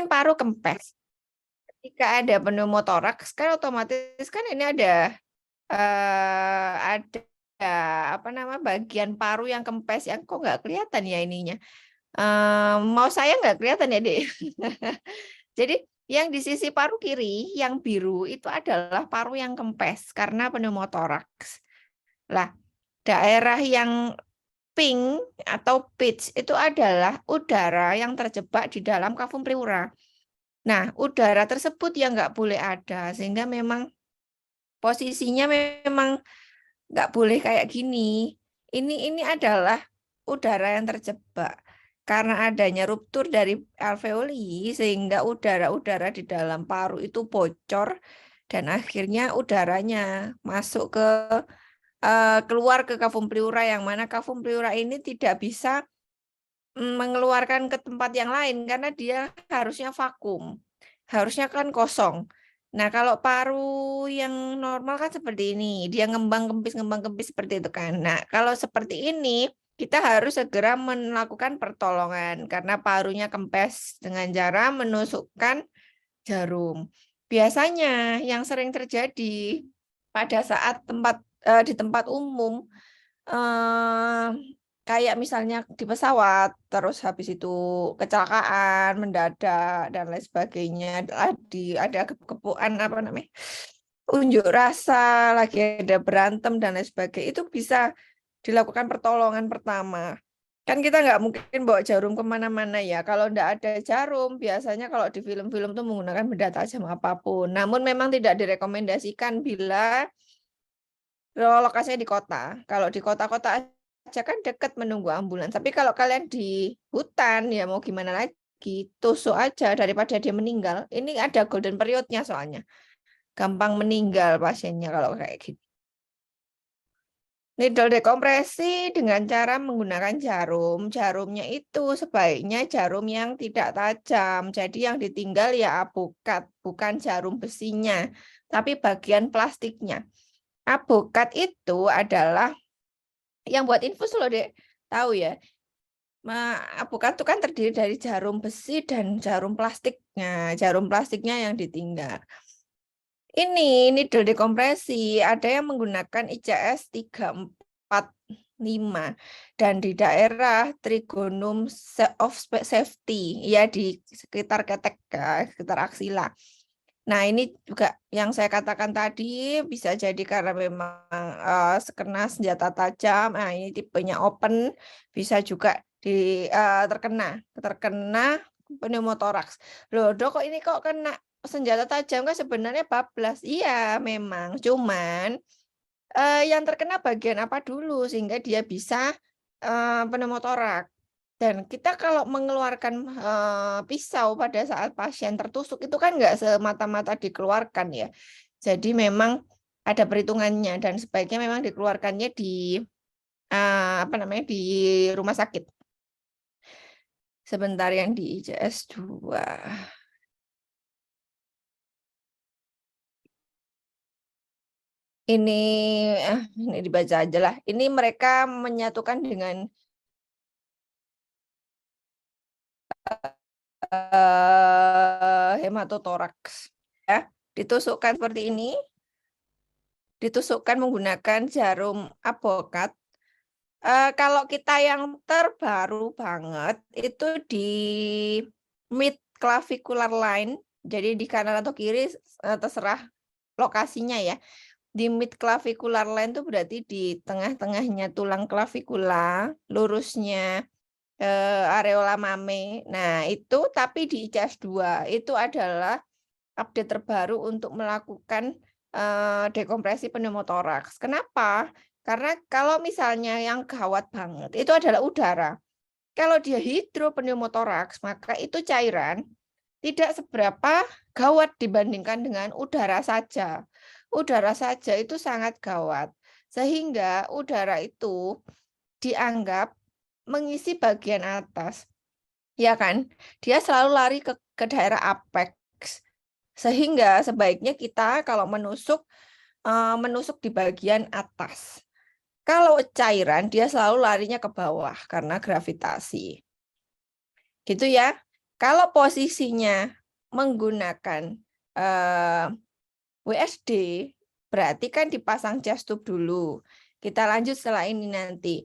paru kempes. Ketika ada pneumotoraks kan otomatis kan ini ada apa nama bagian paru yang kempes yang kok nggak kelihatan ya ininya. Mau saya nggak kelihatan ya, Dek. Jadi yang di sisi paru kiri yang biru itu adalah paru yang kempes karena pneumotoraks. Lah, daerah yang pink atau peach itu adalah udara yang terjebak di dalam kafum pleura. Nah, udara tersebut yang nggak boleh ada, sehingga memang posisinya memang nggak boleh kayak gini. Ini adalah udara yang terjebak. Karena adanya ruptur dari alveoli, sehingga udara-udara di dalam paru itu bocor, dan akhirnya udaranya masuk ke keluar ke kafum pleura, yang mana kafum pleura ini tidak bisa mengeluarkan ke tempat yang lain karena dia harusnya vakum. Harusnya kan kosong. Nah, kalau paru yang normal kan seperti ini, dia ngembang kempis seperti itu kan. Nah, kalau seperti ini kita harus segera melakukan pertolongan karena parunya kempes dengan cara menusukkan jarum. Biasanya yang sering terjadi pada saat di tempat umum, eh, kayak misalnya di pesawat, terus habis itu kecelakaan mendadak dan lain sebagainya, ada kepuan apa namanya, unjuk rasa, lagi ada berantem dan lain sebagainya, itu bisa dilakukan pertolongan pertama. Kan kita nggak mungkin bawa jarum kemana-mana ya. Kalau nggak ada jarum, biasanya kalau di film-film tuh menggunakan benda tajam apapun. Namun memang tidak direkomendasikan bila lokasinya di kota. Kalau di kota-kota aja kan dekat menunggu ambulans. Tapi kalau kalian di hutan, ya mau gimana lagi, tusuk aja daripada dia meninggal. Ini ada golden periodnya soalnya. Gampang meninggal pasiennya kalau kayak gitu. Needle dekompresi dengan cara menggunakan jarum. Jarumnya itu sebaiknya jarum yang tidak tajam. Jadi yang ditinggal ya apokat, bukan jarum besinya, tapi bagian plastiknya. Apokat itu adalah yang buat infus loh, Dek. Tahu ya. Apokat itu kan terdiri dari jarum besi dan jarum plastiknya. Jarum plastiknya yang ditinggal. Ini needle dekompresi, ada yang menggunakan ICS 345 dan di daerah trigonum of safety, ya di sekitar ketek, sekitar aksila. Nah, ini juga yang saya katakan tadi bisa jadi karena memang kena senjata tajam. Nah, ini tipenya open, bisa juga terkena pneumotoraks. Loh, Dok, kok ini kok kena senjata tajam kan sebenarnya bablas. Iya, memang. Cuman yang terkena bagian apa dulu sehingga dia bisa pneumotoraks. Dan kita kalau mengeluarkan pisau pada saat pasien tertusuk itu kan nggak semata-mata dikeluarkan ya. Jadi memang ada perhitungannya dan sebaiknya memang dikeluarkannya di apa namanya di rumah sakit. Sebentar yang di ICS 2. Ini dibaca aja lah. Ini mereka menyatukan dengan hematotoraks ya. Ditusukkan seperti ini. Ditusukkan menggunakan jarum apokat. Kalau kita yang terbaru banget itu di mid clavicular line, jadi di kanan atau kiri terserah lokasinya ya. Di mid clavicular line itu berarti di tengah-tengahnya tulang klavikula, lurusnya areola mame. Nah, itu tapi di ICS 2 itu adalah update terbaru untuk melakukan dekompresi pneumotoraks. Kenapa? Karena kalau misalnya yang gawat banget itu adalah udara. Kalau dia hidropneumotoraks, maka itu cairan tidak seberapa gawat dibandingkan dengan udara saja. Udara saja itu sangat gawat. Sehingga udara itu dianggap mengisi bagian atas. Ya kan? Dia selalu lari ke daerah apex. Sehingga sebaiknya kita kalau menusuk di bagian atas. Kalau cairan dia selalu larinya ke bawah karena gravitasi. Gitu ya. Kalau posisinya menggunakan WSD, berarti kan dipasang chest tube dulu. Kita lanjut setelah ini nanti.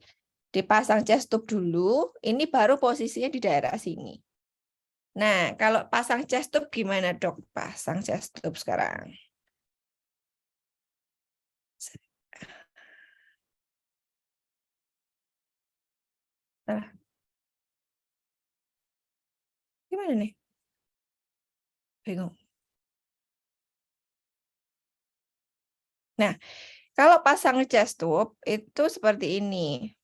Dipasang chest tube dulu, ini baru posisinya di daerah sini. Nah, kalau pasang chest tube gimana, Dok? Pasang chest tube sekarang. Nah, gimana nih? Bingung. Nah, kalau pasang chest tube itu seperti ini.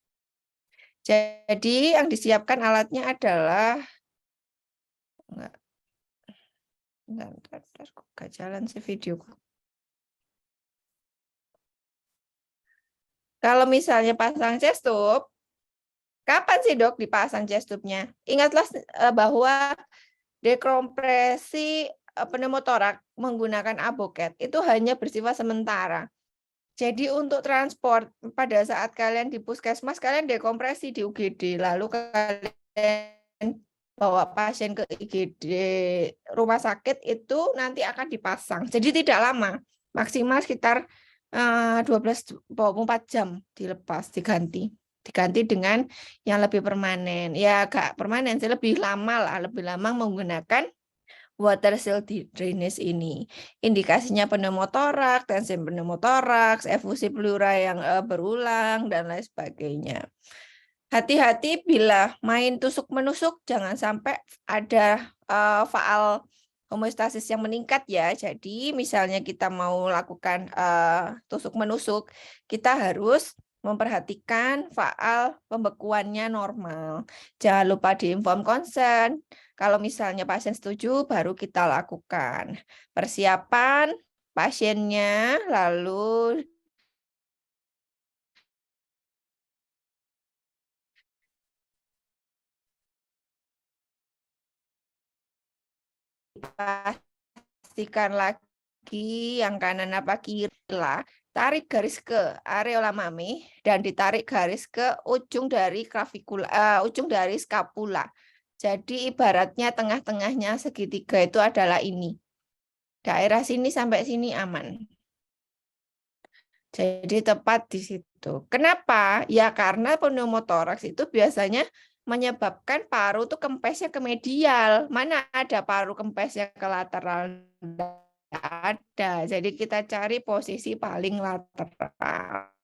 Jadi yang disiapkan alatnya adalah enggak, kok gak jalan sih videoku. Kalau misalnya pasang chest tube, kapan sih, Dok, dipasang chest tube-nya? Ingatlah bahwa dekompresi pneumotorak menggunakan ABOCAT itu hanya bersifat sementara. Jadi untuk transport pada saat kalian di puskesmas, kalian dekompresi di UGD, lalu kalian bawa pasien ke IGD rumah sakit itu nanti akan dipasang. Jadi tidak lama, maksimal sekitar 12-24 jam dilepas, diganti dengan yang lebih permanen. Ya agak permanen, lebih lama lah, lebih lama menggunakan water cell drainage ini. Indikasinya pneumotoraks, tensi pneumotoraks, efusi pleura yang berulang, dan lain sebagainya. Hati-hati bila main tusuk-menusuk, jangan sampai ada faal homeostasis yang meningkat ya. Jadi misalnya kita mau lakukan tusuk-menusuk, kita harus memperhatikan faal pembekuannya normal. Jangan lupa diinform konsen. Kalau misalnya pasien setuju, baru kita lakukan persiapan pasiennya, lalu pastikan lagi yang kanan apa kiri lah. Tarik garis ke areola mami dan ditarik garis ke ujung dari clavikula, ujung dari skapula. Jadi ibaratnya tengah-tengahnya segitiga itu adalah ini. Daerah sini sampai sini aman. Jadi tepat di situ. Kenapa? Ya karena pneumotoraks itu biasanya menyebabkan paru tuh kempesnya ke medial. Mana ada paru kempesnya ke lateral? Tidak ada. Jadi kita cari posisi paling lateral.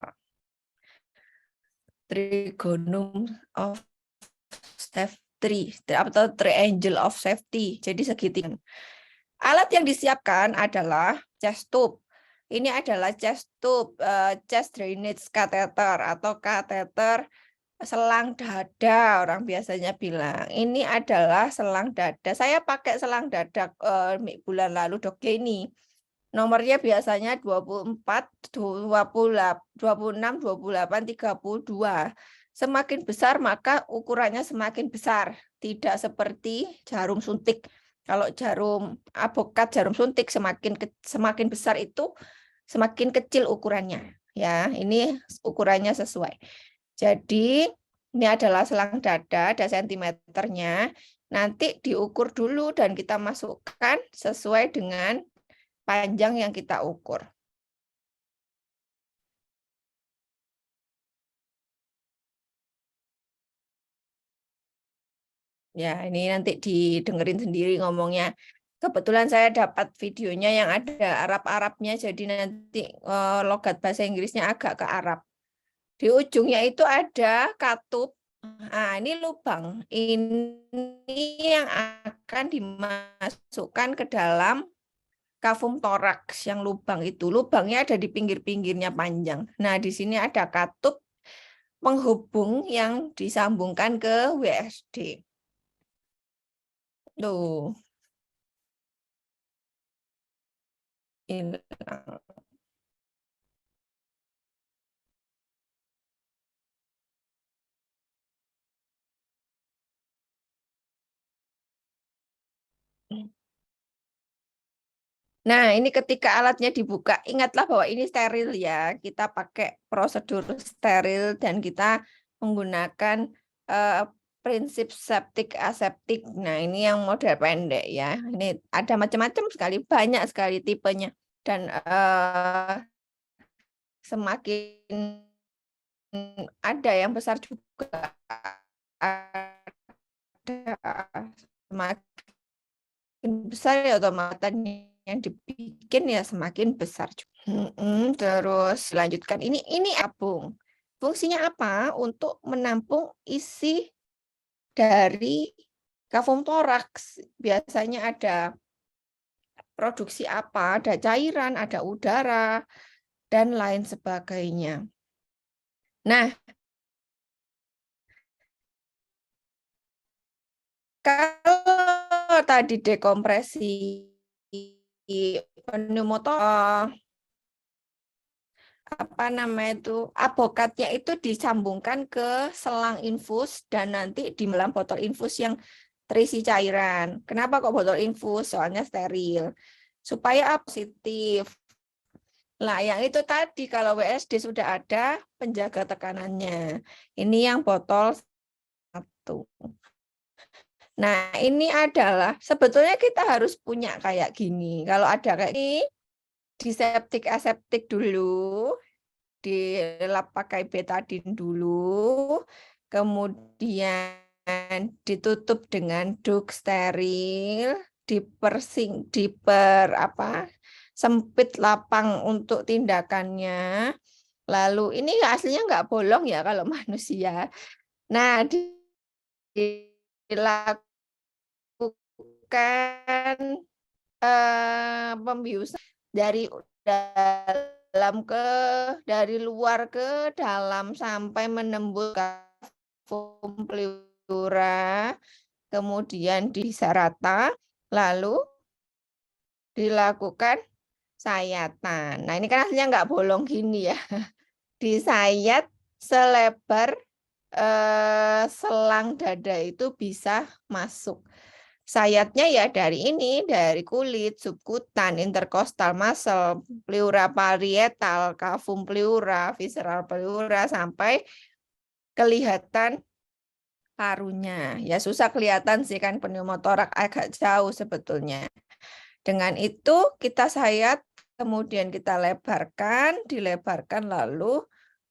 Trigonum of safety atau triangle of safety. Jadi segitiga. Alat yang disiapkan adalah chest tube. Ini adalah chest tube, chest drainage catheter atau kateter selang dada, orang biasanya bilang. Ini adalah selang dada. Saya pakai selang dada bulan lalu, Dok ini. Nomornya biasanya 24, 26, 28, 32. Semakin besar maka ukurannya semakin besar. Tidak seperti jarum suntik. Kalau jarum ABOCAT, jarum suntik semakin besar itu semakin kecil ukurannya. Ya, ini ukurannya sesuai. Jadi ini adalah selang dada, ada sentimeternya. Nanti diukur dulu dan kita masukkan sesuai dengan panjang yang kita ukur. Ya, ini nanti didengerin sendiri ngomongnya. Kebetulan saya dapat videonya yang ada Arab-Arabnya, jadi nanti logat bahasa Inggrisnya agak ke Arab. Di ujungnya itu ada katup. Nah, ini lubang. Ini yang akan dimasukkan ke dalam kafum toraks yang lubang itu. Lubangnya ada di pinggir-pinggirnya panjang. Nah, di sini ada katup penghubung yang disambungkan ke WSD. Tuh. Hilang. Nah, ini ketika alatnya dibuka, ingatlah bahwa ini steril ya. Kita pakai prosedur steril dan kita menggunakan prinsip septic aseptik. Nah, ini yang model pendek ya. Ini ada macam-macam sekali, banyak sekali tipenya. Dan semakin ada yang besar juga. Ada semakin besar ya otomatis yang dibikin ya semakin besar juga. Terus lanjutkan ini apung. Fungsinya apa? Untuk menampung isi dari kafum toraks. Biasanya ada produksi apa? Ada cairan, ada udara, dan lain sebagainya. Nah, kalau tadi dekompresi pneumotor, apa namanya itu, avokatnya itu disambungkan ke selang infus dan nanti di dalam botol infus yang terisi cairan. Kenapa kok botol infus? Soalnya steril. Supaya positif. Nah, yang itu tadi kalau WSD sudah ada penjaga tekanannya. Ini yang botol 1. Nah, ini adalah sebetulnya kita harus punya kayak gini. Kalau ada kayak ini, diseptik aseptik dulu, dilap pakai betadin dulu, kemudian ditutup dengan duk steril, sempit lapang untuk tindakannya. Lalu ini aslinya nggak bolong ya kalau manusia. Nah, dilakukan pembiusan dari dari luar ke dalam sampai menembus kafum pleura, kemudian bisa rata, lalu dilakukan sayatan. Nah, ini kan aslinya nggak bolong gini ya. Disayat selebar selang dada itu bisa masuk. Sayatnya ya dari kulit, subkutan, interkostal muscle, pleura parietal, kafum pleura, visceral pleura, sampai kelihatan parunya. Ya susah kelihatan sih kan pneumotorak agak jauh sebetulnya. Dengan itu kita sayat, kemudian kita dilebarkan lalu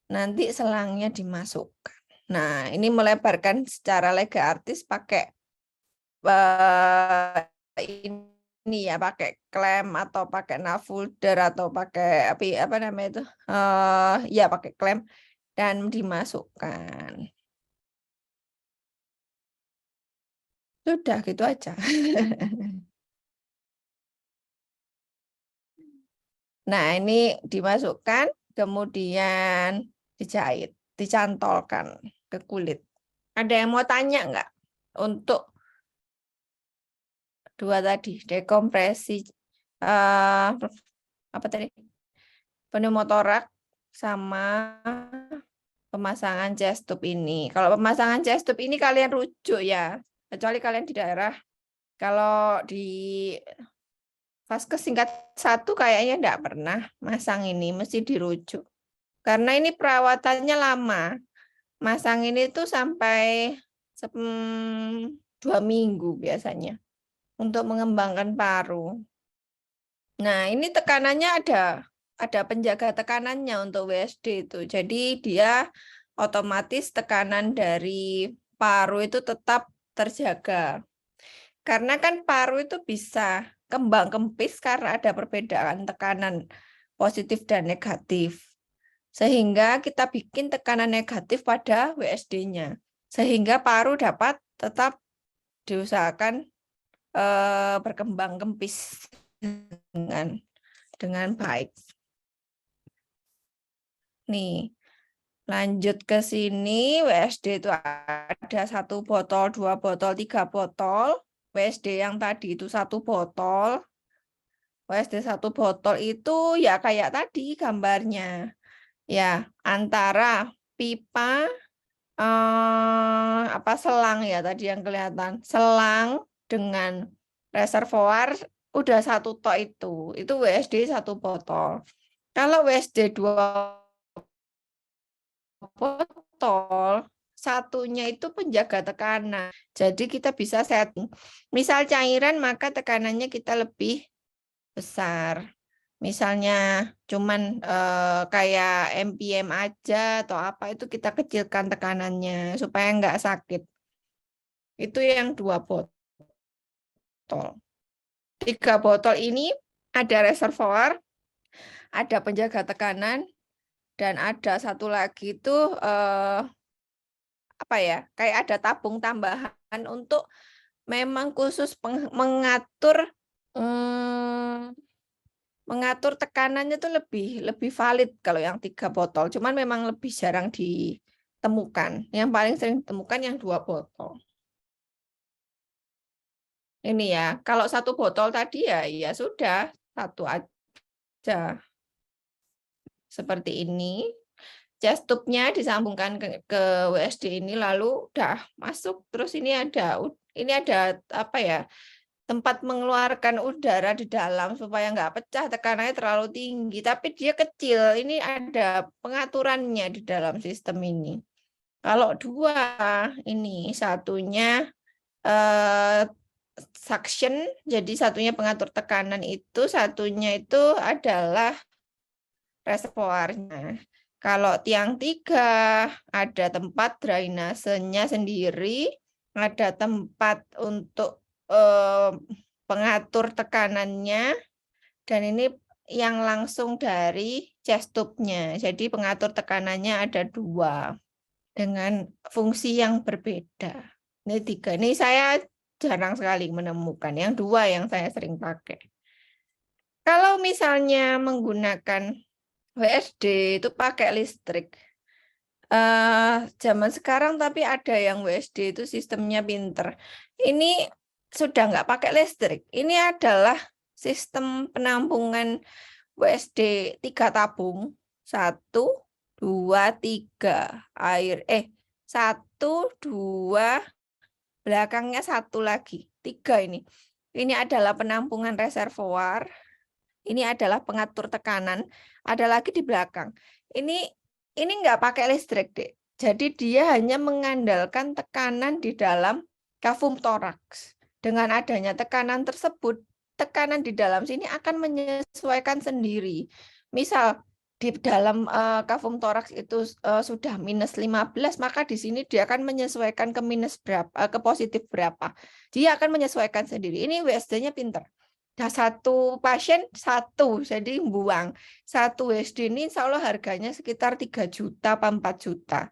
nanti selangnya dimasukkan. Nah, ini melebarkan secara lega artis pakai ini ya, pakai klem atau pakai nafolder atau pakai apa namanya itu? Ya pakai klem dan dimasukkan. Sudah gitu aja. Nah, ini dimasukkan, kemudian dijahit, dicantolkan ke kulit. Ada yang mau tanya nggak? Untuk 2 tadi, dekompresi apa tadi? Pneumotorak sama pemasangan chest tube ini. Kalau pemasangan chest tube ini kalian rujuk ya, kecuali kalian di daerah. Kalau di Vaskes tingkat 1 kayaknya enggak pernah masang ini, mesti dirujuk. Karena ini perawatannya lama. Masang ini tuh sampai 2 minggu biasanya untuk mengembangkan paru. Nah, ini tekanannya ada penjaga tekanannya untuk WSD itu. Jadi dia otomatis tekanan dari paru itu tetap terjaga. Karena kan paru itu bisa kembang kempis karena ada perbedaan tekanan positif dan negatif. Sehingga kita bikin tekanan negatif pada WSD-nya. Sehingga paru dapat tetap diusahakan berkembang kempis dengan baik. Nih, lanjut ke sini, WSD itu ada 1 botol, 2 botol, 3 botol. WSD yang tadi itu 1 botol. WSD 1 botol itu ya kayak tadi gambarnya. Ya, antara pipa selang ya tadi yang kelihatan. Selang dengan reservoir udah 1 tok itu. Itu WSD 1 botol. Kalau WSD 2 botol satunya itu penjaga tekanan. Jadi kita bisa setting. Misal cairan maka tekanannya kita lebih besar. Misalnya cuman kayak MPM aja atau apa itu kita kecilkan tekanannya supaya nggak sakit. Itu yang 2 botol. 3 botol ini ada reservoir, ada penjaga tekanan, dan ada satu lagi itu apa ya, kayak ada tabung tambahan untuk memang khusus mengatur tekanannya itu lebih valid kalau yang 3 botol. Cuman memang lebih jarang ditemukan. Yang paling sering ditemukan yang 2 botol. Ini ya, kalau 1 botol tadi ya sudah, 1 aja. Seperti ini. Chest tube-nya disambungkan ke WSD ini lalu udah masuk. Terus ini ada apa ya? Tempat mengeluarkan udara di dalam supaya nggak pecah, tekanannya terlalu tinggi, tapi dia kecil. Ini ada pengaturannya di dalam sistem ini. Kalau 2, ini satunya suction, jadi satunya pengatur tekanan itu, satunya itu adalah reservoirnya. Kalau tiang 3 ada tempat drainasenya sendiri, ada tempat untuk pengatur tekanannya, dan ini yang langsung dari chest tube-nya. Jadi pengatur tekanannya ada 2 dengan fungsi yang berbeda. Ini 3. Ini saya jarang sekali menemukan. Yang 2 yang saya sering pakai. Kalau misalnya menggunakan WSD itu pakai listrik. Zaman sekarang tapi ada yang WSD itu sistemnya pinter. Ini sudah nggak pakai listrik. Ini adalah sistem penampungan WSD 3 tabung. 1, 2, 3 air. 1, 2, belakangnya 1 lagi. 3 ini. Ini adalah penampungan reservoir. Ini adalah pengatur tekanan. Ada lagi di belakang. Ini nggak pakai listrik, Dek. Jadi dia hanya mengandalkan tekanan di dalam kafum toraks. Dengan adanya tekanan tersebut, tekanan di dalam sini akan menyesuaikan sendiri. Misal di dalam kafum toraks itu sudah -15, maka di sini dia akan menyesuaikan ke minus berapa, ke positif berapa. Dia akan menyesuaikan sendiri. Ini WSD-nya pinter. Nah, 1 pasien 1, jadi buang. 1 WSD ini insya Allah harganya sekitar 3 juta, 4 juta.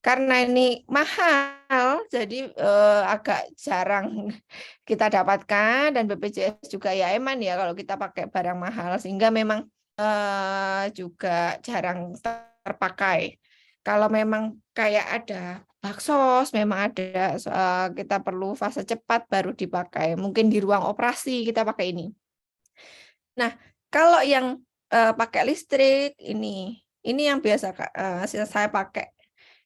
Karena ini mahal, jadi agak jarang kita dapatkan, dan BPJS juga ya eman ya kalau kita pakai barang mahal, sehingga memang juga jarang terpakai. Kalau memang kayak ada baksos, memang ada kita perlu fase cepat baru dipakai. Mungkin di ruang operasi kita pakai ini. Nah, kalau yang pakai listrik ini yang biasa saya pakai,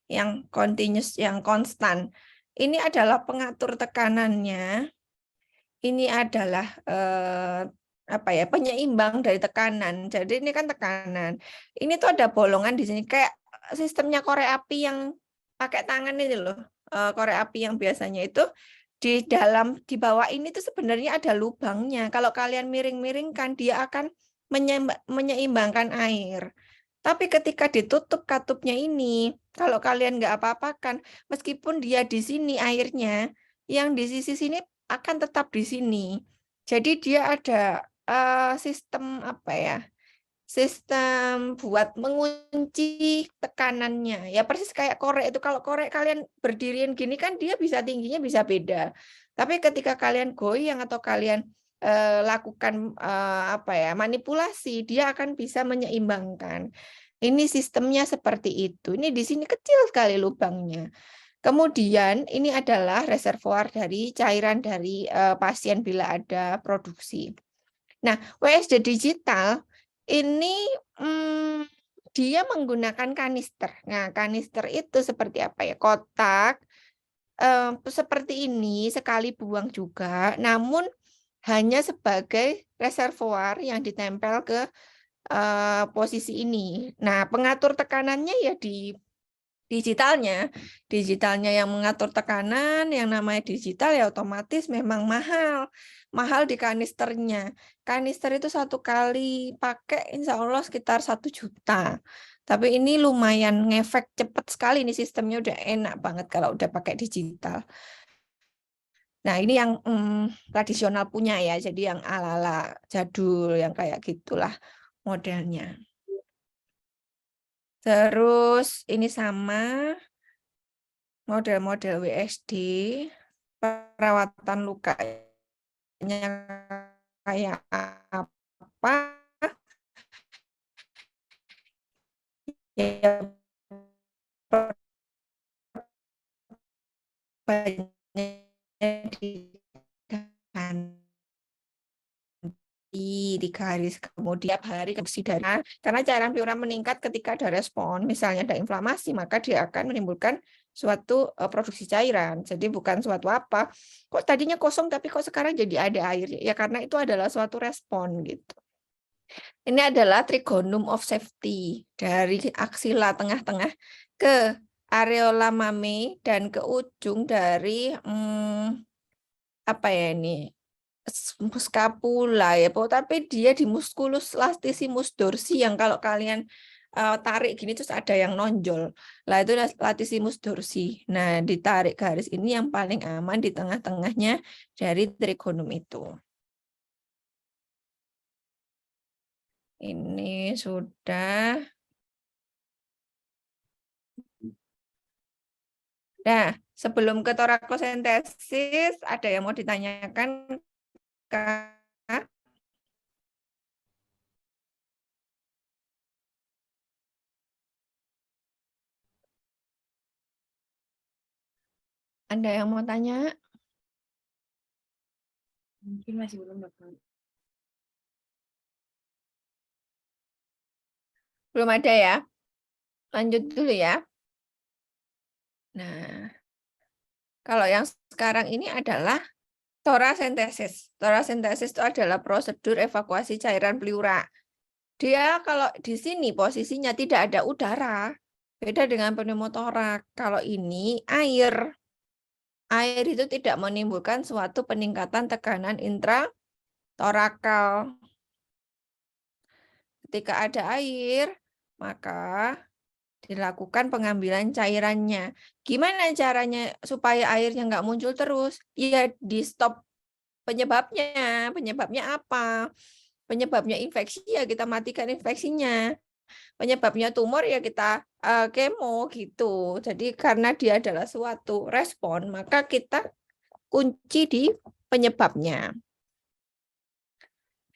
yang continuous, yang konstan. Ini adalah pengatur tekanannya. Ini adalah apa ya, penyeimbang dari tekanan. Jadi ini kan tekanan. Ini tuh ada bolongan di sini kayak sistemnya korek api yang pakai tangan ini loh. Korek api yang biasanya itu di bawah ini tuh sebenarnya ada lubangnya. Kalau kalian miring-miringkan dia akan menyeimbangkan air. Tapi ketika ditutup katupnya ini, kalau kalian nggak apa-apakan, meskipun dia di sini airnya, yang di sisi sini akan tetap di sini. Jadi dia ada sistem apa ya? Sistem buat mengunci tekanannya. Ya persis kayak korek itu. Kalau korek kalian berdiriin gini kan dia bisa tingginya bisa beda. Tapi ketika kalian goyang atau kalian lakukan apa ya, manipulasi, dia akan bisa menyeimbangkan. Ini sistemnya seperti itu. Ini di sini kecil sekali lubangnya. Kemudian ini adalah reservoir dari cairan dari pasien bila ada produksi. Nah, WSD digital ini dia menggunakan kanister. Nah, kanister itu seperti apa ya? Kotak seperti ini, sekali buang juga, namun hanya sebagai reservoir yang ditempel ke posisi ini. Nah, pengatur tekanannya ya di Digitalnya yang mengatur tekanan, yang namanya digital ya otomatis memang mahal di kanisternya. Kanister itu satu kali pakai insya Allah sekitar 1 juta. Tapi ini lumayan ngefek cepat sekali, ini sistemnya udah enak banget kalau udah pakai digital. Nah ini yang tradisional punya ya, jadi yang ala-ala jadul, yang kayak gitulah modelnya. Terus ini sama model-model WSD, perawatan lukanya kayak apa, ya banyak di garis, kemudian hari dana, karena cairan pleural meningkat ketika ada respon, misalnya ada inflamasi, maka dia akan menimbulkan suatu produksi cairan. Jadi bukan suatu apa, kok tadinya kosong tapi kok sekarang jadi ada air, ya karena itu adalah suatu respon gitu. Ini adalah trigonum of safety, dari aksila tengah-tengah ke areola mame dan ke ujung dari apa ya ini, scapula ya, tapi dia di musculus latissimus dorsi yang kalau kalian tarik gini terus ada yang nonjol. Lah itu latissimus dorsi. Nah, ditarik garis ini yang paling aman di tengah-tengahnya dari trigonum itu. Ini sudah. Nah, sebelum ke torakosentesis ada yang mau ditanyakan, Kak? Ada yang mau tanya? Mungkin masih belum, Dokter. Belum ada ya? Lanjut dulu ya. Nah, kalau yang sekarang ini adalah torasentesis. Torasentesis itu adalah prosedur evakuasi cairan pleura. Dia kalau di sini posisinya tidak ada udara. Beda dengan pneumotorak. Kalau ini air. Air itu tidak menimbulkan suatu peningkatan tekanan intratorakal. Ketika ada air, maka dilakukan pengambilan cairannya. Gimana caranya supaya airnya nggak muncul terus? Ya di stop penyebabnya. Penyebabnya apa? Penyebabnya infeksi ya kita matikan infeksinya. Penyebabnya tumor ya kita kemo gitu. Jadi karena dia adalah suatu respon, maka kita kunci di penyebabnya.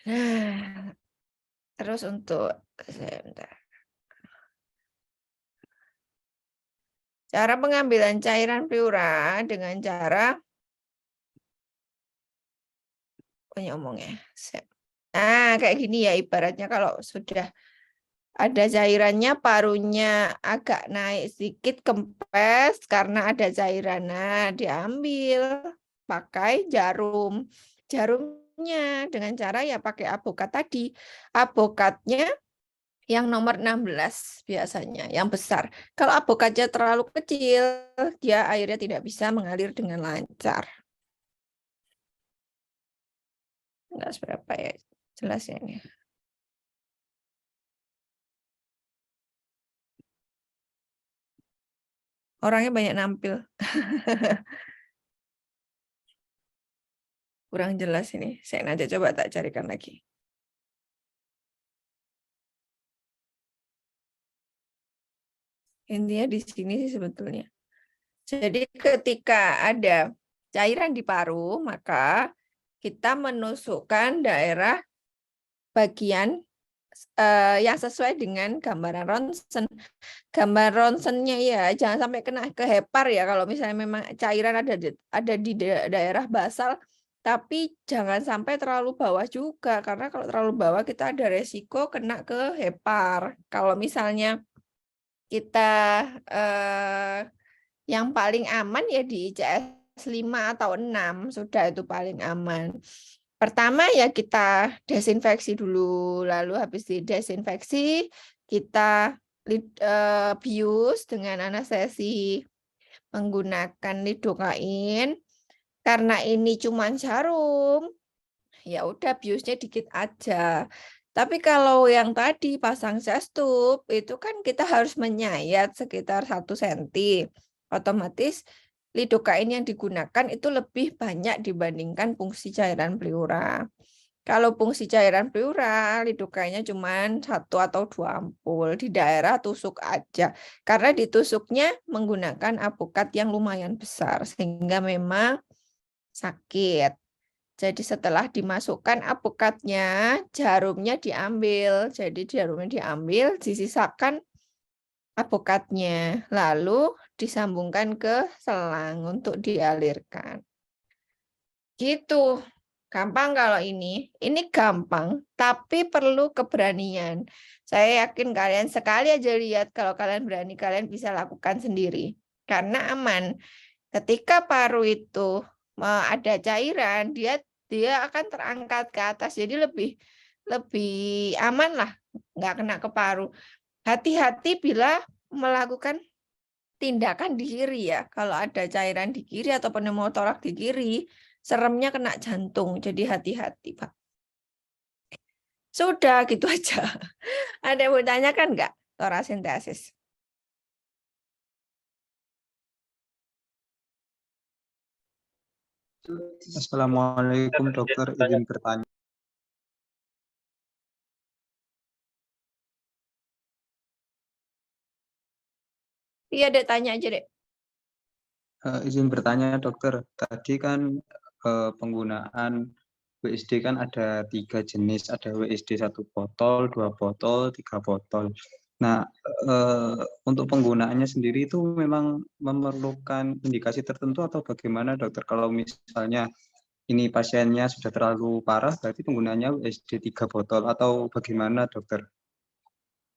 Nah, terus untuk sebentar. Cara pengambilan cairan pleura dengan cara ngomongnya. Nah, kayak gini ya ibaratnya kalau sudah ada cairannya, parunya agak naik sedikit, kempes karena ada cairan. Nah, diambil pakai jarum. Jarumnya dengan cara ya pakai avokat tadi. Avokatnya yang nomor 16 biasanya, yang besar. Kalau avokatnya terlalu kecil, dia airnya tidak bisa mengalir dengan lancar. Enggak seberapa ya jelasnya ini. Orangnya banyak nampil. Kurang jelas ini. Saya nanti coba tak carikan lagi. Intinya di sini sih sebetulnya. Jadi ketika ada cairan di paru, maka kita menusukkan daerah bagian yang sesuai dengan gambaran ronsen. Gambar ronsennya ya, jangan sampai kena ke hepar ya kalau misalnya memang cairan ada di daerah basal, tapi jangan sampai terlalu bawah juga karena kalau terlalu bawah kita ada resiko kena ke hepar. Kalau misalnya kita yang paling aman ya di ICS 5 atau 6 sudah itu paling aman. Pertama ya kita desinfeksi dulu, lalu habis didesinfeksi kita bius dengan anestesi menggunakan lidokain. Karena ini cuma jarum, ya udah biusnya dikit aja. Tapi kalau yang tadi pasang chest tube itu kan kita harus menyayat sekitar 1 cm. Otomatis lidokain yang digunakan itu lebih banyak dibandingkan fungsi cairan pleura. Kalau fungsi cairan pleura, lidokainnya cuma 1 atau 2 ampul di daerah tusuk aja. Karena ditusuknya menggunakan apokat yang lumayan besar sehingga memang sakit. Jadi setelah dimasukkan apokatnya, jarumnya diambil. Jadi jarumnya diambil, disisakan apokatnya. Lalu disambungkan ke selang untuk dialirkan. Gitu. Gampang kalau ini. Ini gampang, tapi perlu keberanian. Saya yakin kalian sekali aja lihat, kalau kalian berani, kalian bisa lakukan sendiri. Karena aman. Ketika paru itu ada cairan, dia akan terangkat ke atas. Jadi lebih aman lah, nggak kena ke paru. Hati-hati bila melakukan tindakan di kiri ya. Kalau ada cairan di kiri atau pneumotoraks di kiri, seremnya kena jantung. Jadi hati-hati, Pak. Sudah gitu aja. Ada yang mau tanyakan nggak? Torasentesis. Assalamualaikum dokter, izin bertanya. Iya, Dek, tanya aja, Dek. Izin bertanya dokter, tadi kan penggunaan WSD kan ada 3 jenis, ada WSD 1 botol, 2 botol, 3 botol. Nah, untuk penggunaannya sendiri itu memang memerlukan indikasi tertentu atau bagaimana dokter? Kalau misalnya ini pasiennya sudah terlalu parah, berarti penggunaannya WSD 3 botol atau bagaimana dokter?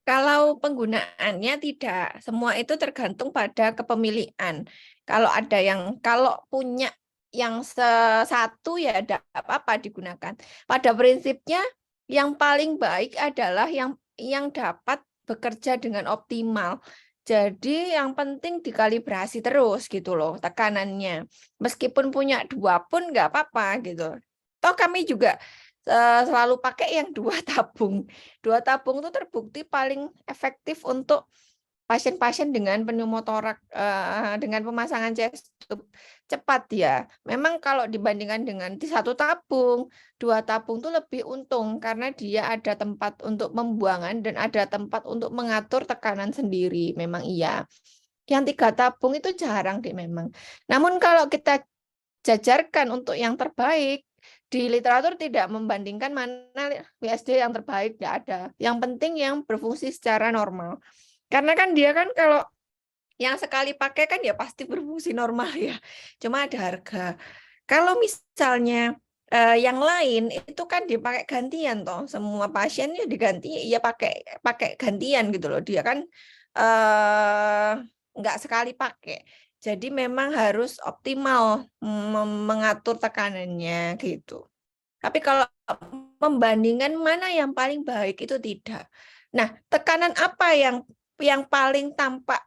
Kalau penggunaannya tidak, semua itu tergantung pada kepemilikan. Kalau punya yang satu ya tidak apa-apa digunakan. Pada prinsipnya yang paling baik adalah yang dapat bekerja dengan optimal. Jadi yang penting dikalibrasi terus gitu loh tekanannya. Meskipun punya 2 pun nggak apa-apa gitu. Toh kami juga selalu pakai yang 2 tabung. 2 tabung itu terbukti paling efektif untuk pasien-pasien dengan pneumotoraks dengan pemasangan chest tube cepat ya. Memang kalau dibandingkan dengan di 1 tabung, 2 tabung itu lebih untung karena dia ada tempat untuk pembuangan dan ada tempat untuk mengatur tekanan sendiri. Memang iya. Yang 3 tabung itu jarang deh memang. Namun kalau kita jajarkan untuk yang terbaik, di literatur tidak membandingkan mana WSD yang terbaik, tidak ada. Yang penting yang berfungsi secara normal. Karena kan dia kan kalau yang sekali pakai kan ya pasti berfungsi normal ya. Cuma ada harga. Kalau misalnya yang lain itu kan dipakai gantian toh. Semua pasien ya diganti ya pakai gantian gitu loh. Dia kan nggak sekali pakai. Jadi memang harus optimal mengatur tekanannya gitu. Tapi kalau membandingkan mana yang paling baik itu tidak. Nah, tekanan apa yang paling tampak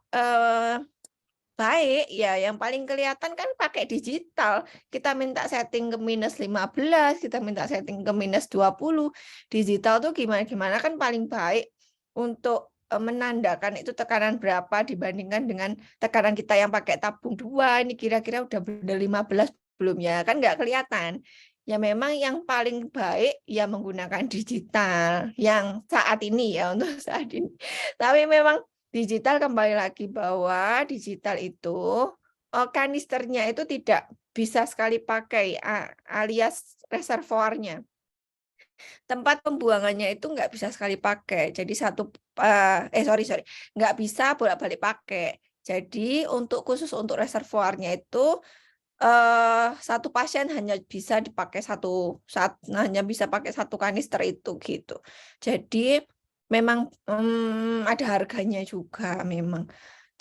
baik ya, yang paling kelihatan kan pakai digital. Kita minta setting ke -15, kita minta setting ke -20. Digital tuh gimana kan paling baik untuk menandakan itu tekanan berapa dibandingkan dengan tekanan kita yang pakai tabung 2. Ini kira-kira udah benar 15 belum ya? Kan nggak kelihatan. Ya memang yang paling baik ya menggunakan digital yang saat ini ya untuk saat ini. Tapi memang digital kembali lagi bahwa digital itu kanisternya itu tidak bisa sekali pakai alias reservoirnya. Tempat pembuangannya itu nggak bisa sekali pakai. Jadi nggak bisa bolak-balik pakai. Jadi khusus untuk reservoirnya itu satu pasien hanya bisa dipakai hanya bisa pakai 1 kanister itu gitu. Jadi memang ada harganya juga memang.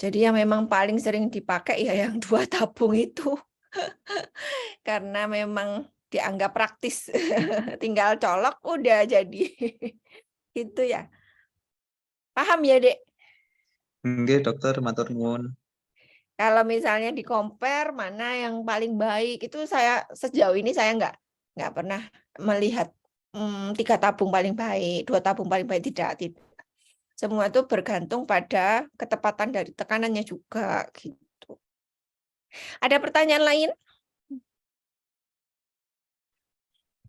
Jadi yang memang paling sering dipakai ya yang 2 tabung itu. Karena memang dianggap praktis. Tinggal colok udah jadi. Gitu ya. Paham ya, Dek? Nggih, dokter, matur nuwun. Kalau misalnya di compare mana yang paling baik, itu saya sejauh ini saya nggak pernah melihat 3 tabung paling baik, 2 tabung paling baik, tidak. Semua itu bergantung pada ketepatan dari tekanannya juga gitu. Ada pertanyaan lain?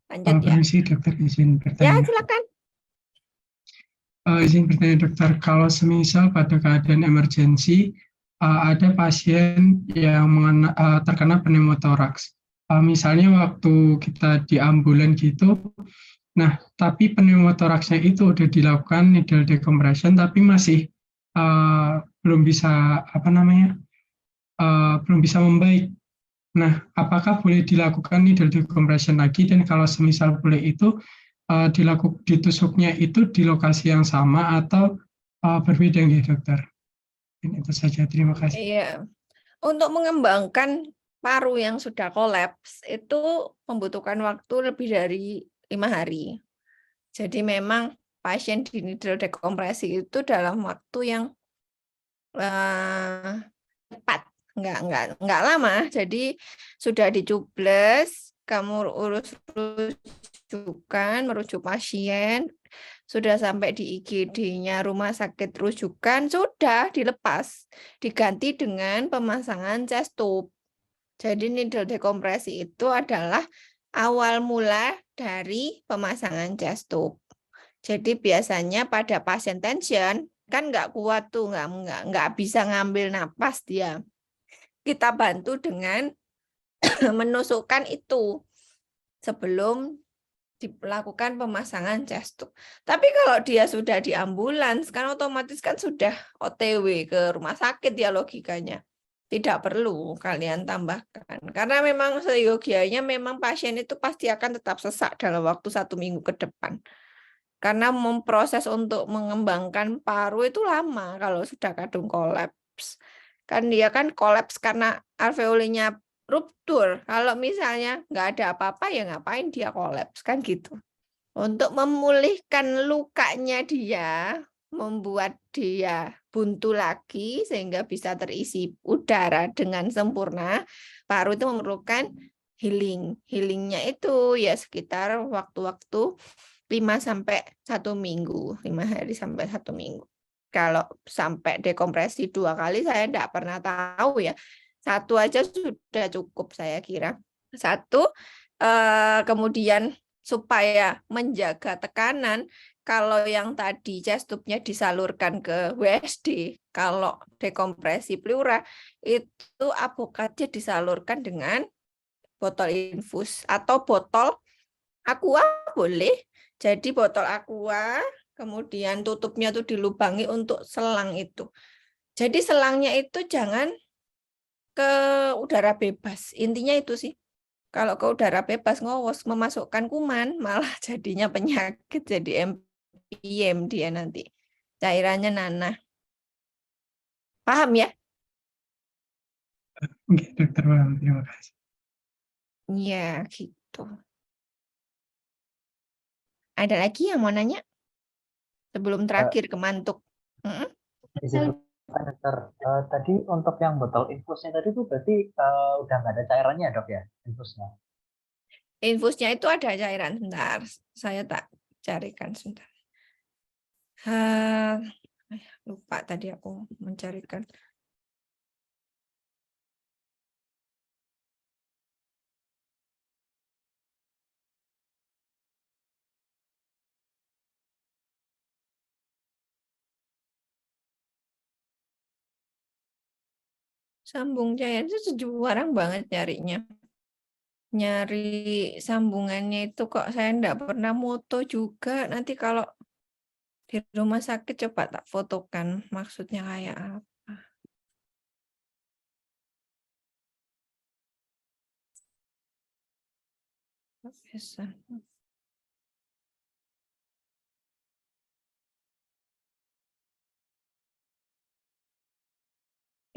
Lanjut ya. Permisi dokter, izin Ya, bertanya. silakan. Izin bertanya dokter, kalau semisal pada keadaan emergensi ada pasien yang terkena pneumotoraks, misalnya waktu kita di ambulan gitu, nah tapi pneumotoraksnya itu udah dilakukan needle decompression tapi masih belum bisa belum bisa membaik. Nah, apakah boleh dilakukan needle decompression lagi, dan kalau semisal boleh itu ditusuknya itu di lokasi yang sama atau berbeda nggih dokter? Dan itu saja, terima kasih. Iya. Untuk mengembangkan paru yang sudah kolaps itu membutuhkan waktu lebih dari 5 hari. Jadi memang pasien di needle dekompresi itu dalam waktu yang cepat, nggak lama. Jadi sudah dicubles, kamu urus rujukan, merujuk pasien, sudah sampai di IGD-nya rumah sakit rujukan, sudah dilepas, diganti dengan pemasangan chest tube. Jadi needle dekompresi itu adalah awal mula dari pemasangan chest tube. Jadi biasanya pada pasien tension kan nggak kuat tuh, nggak bisa ngambil napas dia. Kita bantu dengan menusukkan itu sebelum dilakukan pemasangan chest tube. Tapi kalau dia sudah di ambulans, kan otomatis kan sudah OTW ke rumah sakit ya logikanya. Tidak perlu kalian tambahkan. Karena memang seyogianya memang pasien itu pasti akan tetap sesak dalam waktu 1 minggu ke depan. Karena memproses untuk mengembangkan paru itu lama kalau sudah kadung kolaps. Kan dia kan kolaps karena alveolinya ruptur. Kalau misalnya nggak ada apa-apa ya ngapain dia kolaps kan gitu. Untuk memulihkan lukanya dia, membuat dia buntu lagi sehingga bisa terisi udara dengan sempurna, paru itu memerlukan healing. Healingnya itu ya sekitar waktu-waktu 5 sampai 1 minggu, 5 hari sampai 1 minggu. Kalau sampai dekompresi 2 kali saya tidak pernah tahu ya. 1 aja sudah cukup saya kira. 1 kemudian supaya menjaga tekanan, kalau yang tadi chest tube-nya disalurkan ke WSD, kalau dekompresi pleura itu avokatnya disalurkan dengan botol infus atau botol aqua boleh. Jadi botol aqua, kemudian tutupnya tuh dilubangi untuk selang itu. Jadi selangnya itu jangan ke udara bebas. Intinya itu sih. Kalau ke udara bebas ngowos memasukkan kuman, malah jadinya penyakit, jadi MPM dia nanti. Cairannya nanah. Paham ya? Oke, dokter, paham. Terima kasih. Iya, gitu. Ada lagi yang mau nanya? Sebelum terakhir ke mantuk. Izin dokter, tadi untuk yang botol infusnya tadi itu berarti udah nggak ada cairannya ya dok ya, infusnya? Infusnya itu ada cairan. Sebentar, saya tak carikan sebentar. Lupa tadi aku mencarikan. Sambung cair itu jarang banget nyarinya. Nyari sambungannya itu kok saya enggak pernah moto juga. Nanti kalau di rumah sakit coba tak fotokan maksudnya kayak apa. Bisa.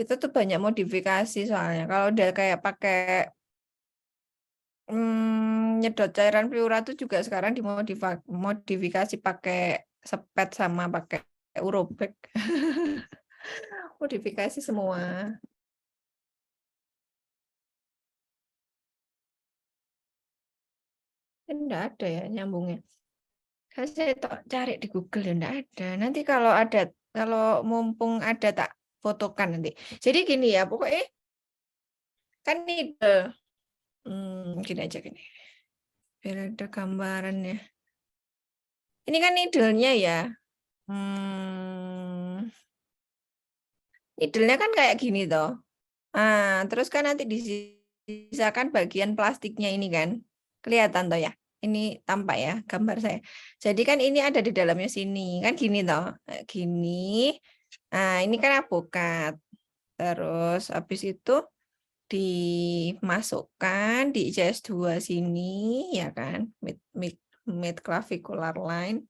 Itu tuh banyak modifikasi soalnya. Kalau udah kayak pakai nyedot cairan pleura itu juga sekarang dimodifikasi pakai sepet sama pakai urobek. Modifikasi semua. Enggak ada ya nyambungnya. Saya cari di Google ya enggak ada. Nanti kalau ada, kalau mumpung ada tak fotokan nanti. Jadi gini ya, pokoknya kan needle. Gini aja gini. Biar ada gambarannya. Ini kan needle-nya ya. Needle-nya kan kayak gini toh. Nah, terus kan nanti disisakan bagian plastiknya ini kan. Kelihatan toh ya. Ini tampak ya gambar saya. Jadi kan ini ada di dalamnya sini. Kan gini toh. Gini. Nah, ini kan avokat. Terus habis itu dimasukkan di ICS2 sini ya kan. Mid clavicular line.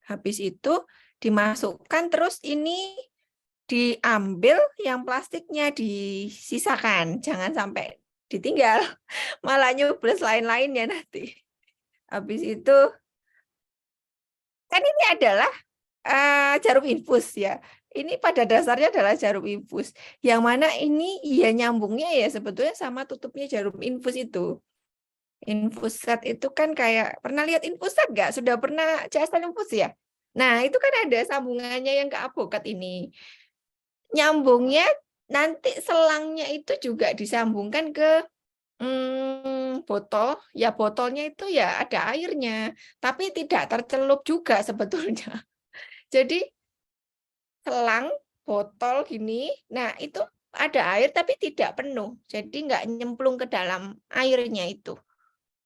Habis itu dimasukkan terus ini diambil yang plastiknya disisakan, jangan sampai ditinggal, malah nyubles lain-lainnya nanti. Habis itu kan ini adalah jarum infus ya. Ini pada dasarnya adalah jarum infus. Yang mana ini ya nyambungnya ya sebetulnya sama tutupnya jarum infus itu. Infusat itu kan kayak, pernah lihat infusat nggak? Sudah pernah CSL infus ya? Nah, itu kan ada sambungannya yang ke avokat ini. Nyambungnya nanti selangnya itu juga disambungkan ke botol. Ya botolnya itu ya ada airnya, tapi tidak tercelup juga sebetulnya. Jadi selang botol gini, nah itu ada air tapi tidak penuh. Jadi nggak nyemplung ke dalam airnya itu.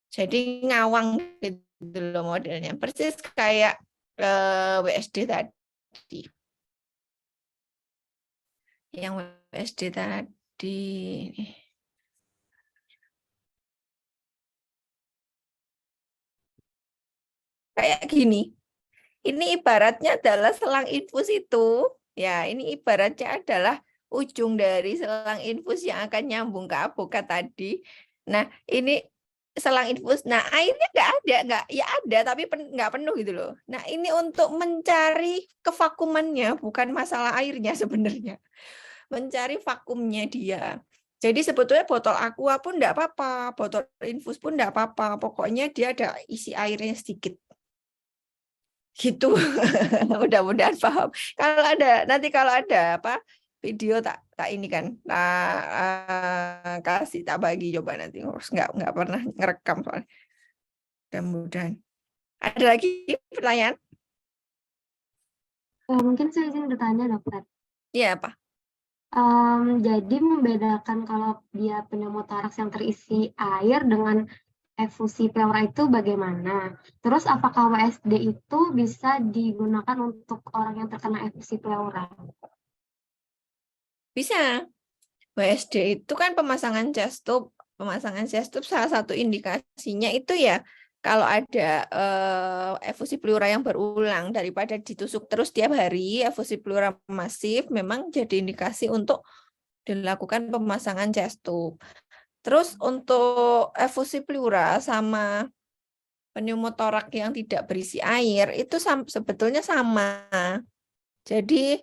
Jadi ngawang gitu loh modelnya. Persis kayak WSD tadi. Yang WSD tadi. Kayak gini. Ini ibaratnya adalah selang infus itu. Ya, ini ibaratnya adalah ujung dari selang infus yang akan nyambung ke avokat tadi. Nah, ini selang infus. Nah, airnya nggak ada, ya ada tapi nggak penuh gitu loh. Nah, ini untuk mencari kevakumannya, bukan masalah airnya sebenarnya. Mencari vakumnya dia. Jadi sebetulnya botol aqua pun nggak apa-apa, botol infus pun nggak apa-apa. Pokoknya dia ada isi airnya sedikit. Gitu. Mudah-mudahan paham. Kalau ada nanti kalau ada apa video tak ini kan, kasih tak bagi coba nanti. Nggak pernah ngerekam soalnya. Mudah-mudahan. Ada lagi pertanyaan? Mungkin saya izin bertanya, Dokter. Iya, apa? Jadi membedakan kalau dia pneumotoraks yang terisi air dengan efusi pleura itu bagaimana? Terus apakah WSD itu bisa digunakan untuk orang yang terkena efusi pleura? Bisa. WSD itu kan pemasangan chest tube. Pemasangan chest tube salah satu indikasinya itu ya kalau ada efusi pleura yang berulang daripada ditusuk terus tiap hari, efusi pleura masif memang jadi indikasi untuk dilakukan pemasangan chest tube. Terus untuk efusi pleura sama pneumotorak yang tidak berisi air itu sebetulnya sama. Jadi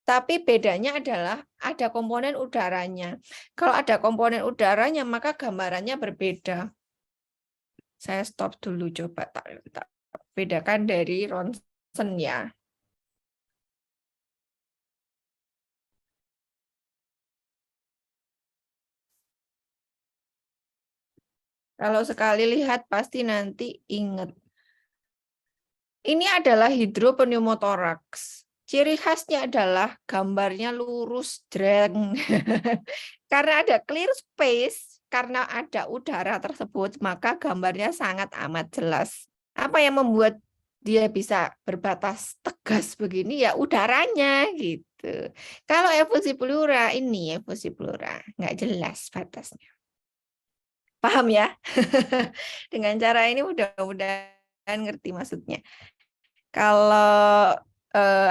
tapi bedanya adalah ada komponen udaranya. Kalau ada komponen udaranya maka gambarannya berbeda. Saya stop dulu coba tak bedakan dari ronsen ya. Kalau sekali lihat pasti nanti ingat. Ini adalah hidropneumotoraks. Ciri khasnya adalah gambarnya lurus dreng. Karena ada clear space, karena ada udara tersebut, maka gambarnya sangat amat jelas. Apa yang membuat dia bisa berbatas tegas begini? Ya udaranya gitu. Kalau efusi pleura ini efusi pleura nggak jelas batasnya. Paham ya? Dengan cara ini mudah-mudahan ngerti maksudnya. Kalau